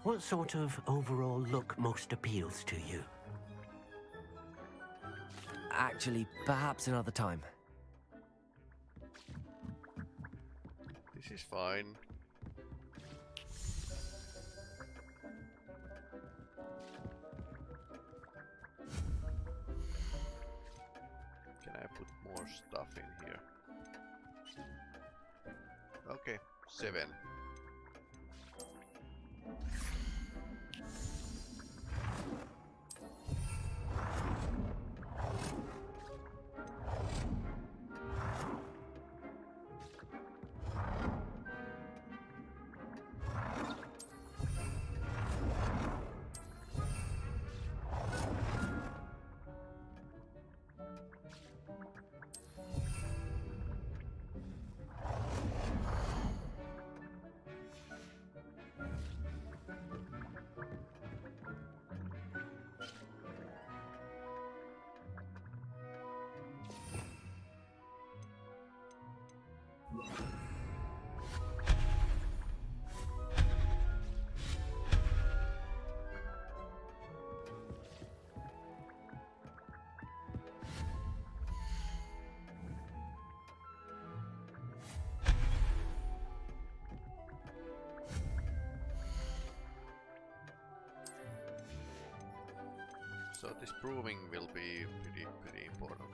What sort of overall look most appeals to you? Actually, perhaps another time. This is fine. Can I put more stuff in here? Okay, 7. So this proving will be pretty important.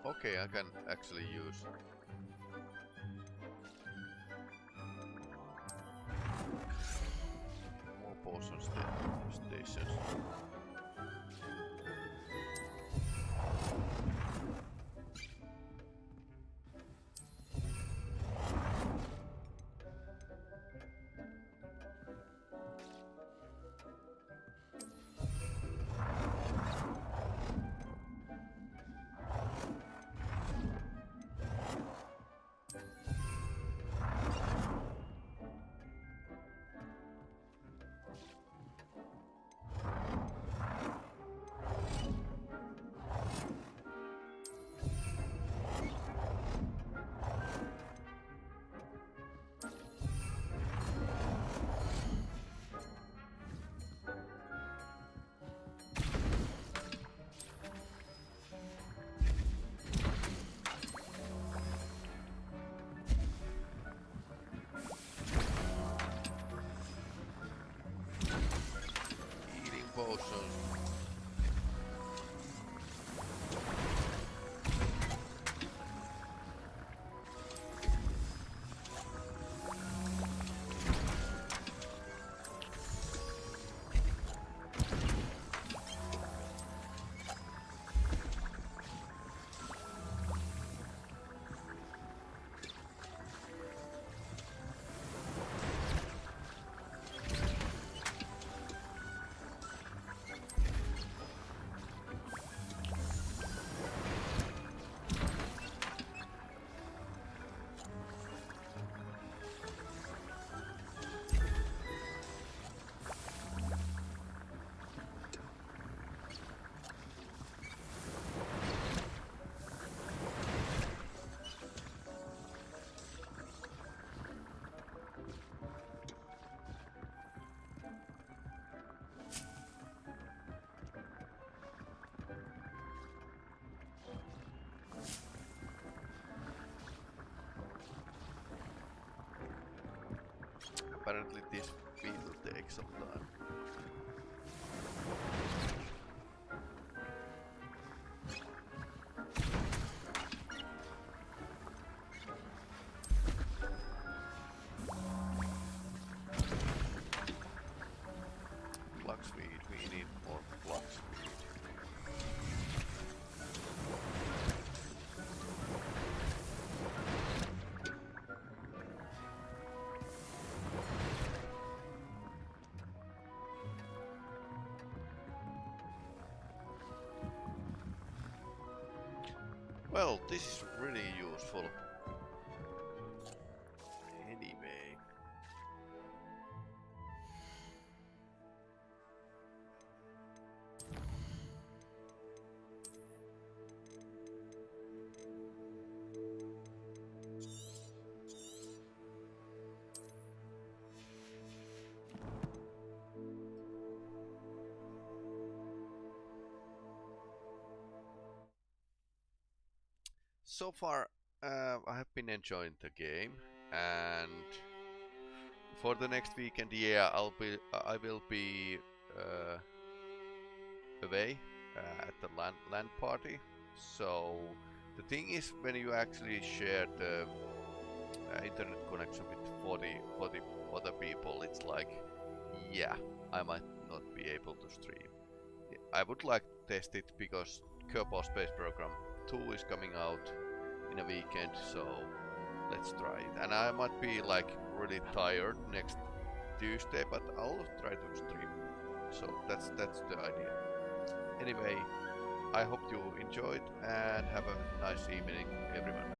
Okay, I can actually use more potion stations. Potions. Apparently this will take some time. Flux speed, we need more flux speed. Well, this is really useful. Anyway. So far, I have been enjoying the game, and for the next weekend, yeah, I will be away at the LAN party. So the thing is, when you actually share the internet connection with 40 other people, it's like, yeah, I might not be able to stream. I would like to test it because Kerbal Space Program 2 is coming out in a weekend, so let's try it. And I might be like really tired next Tuesday, but I'll try to stream. So that's the idea. Anyway, I hope you enjoyed and have a nice evening, everyone.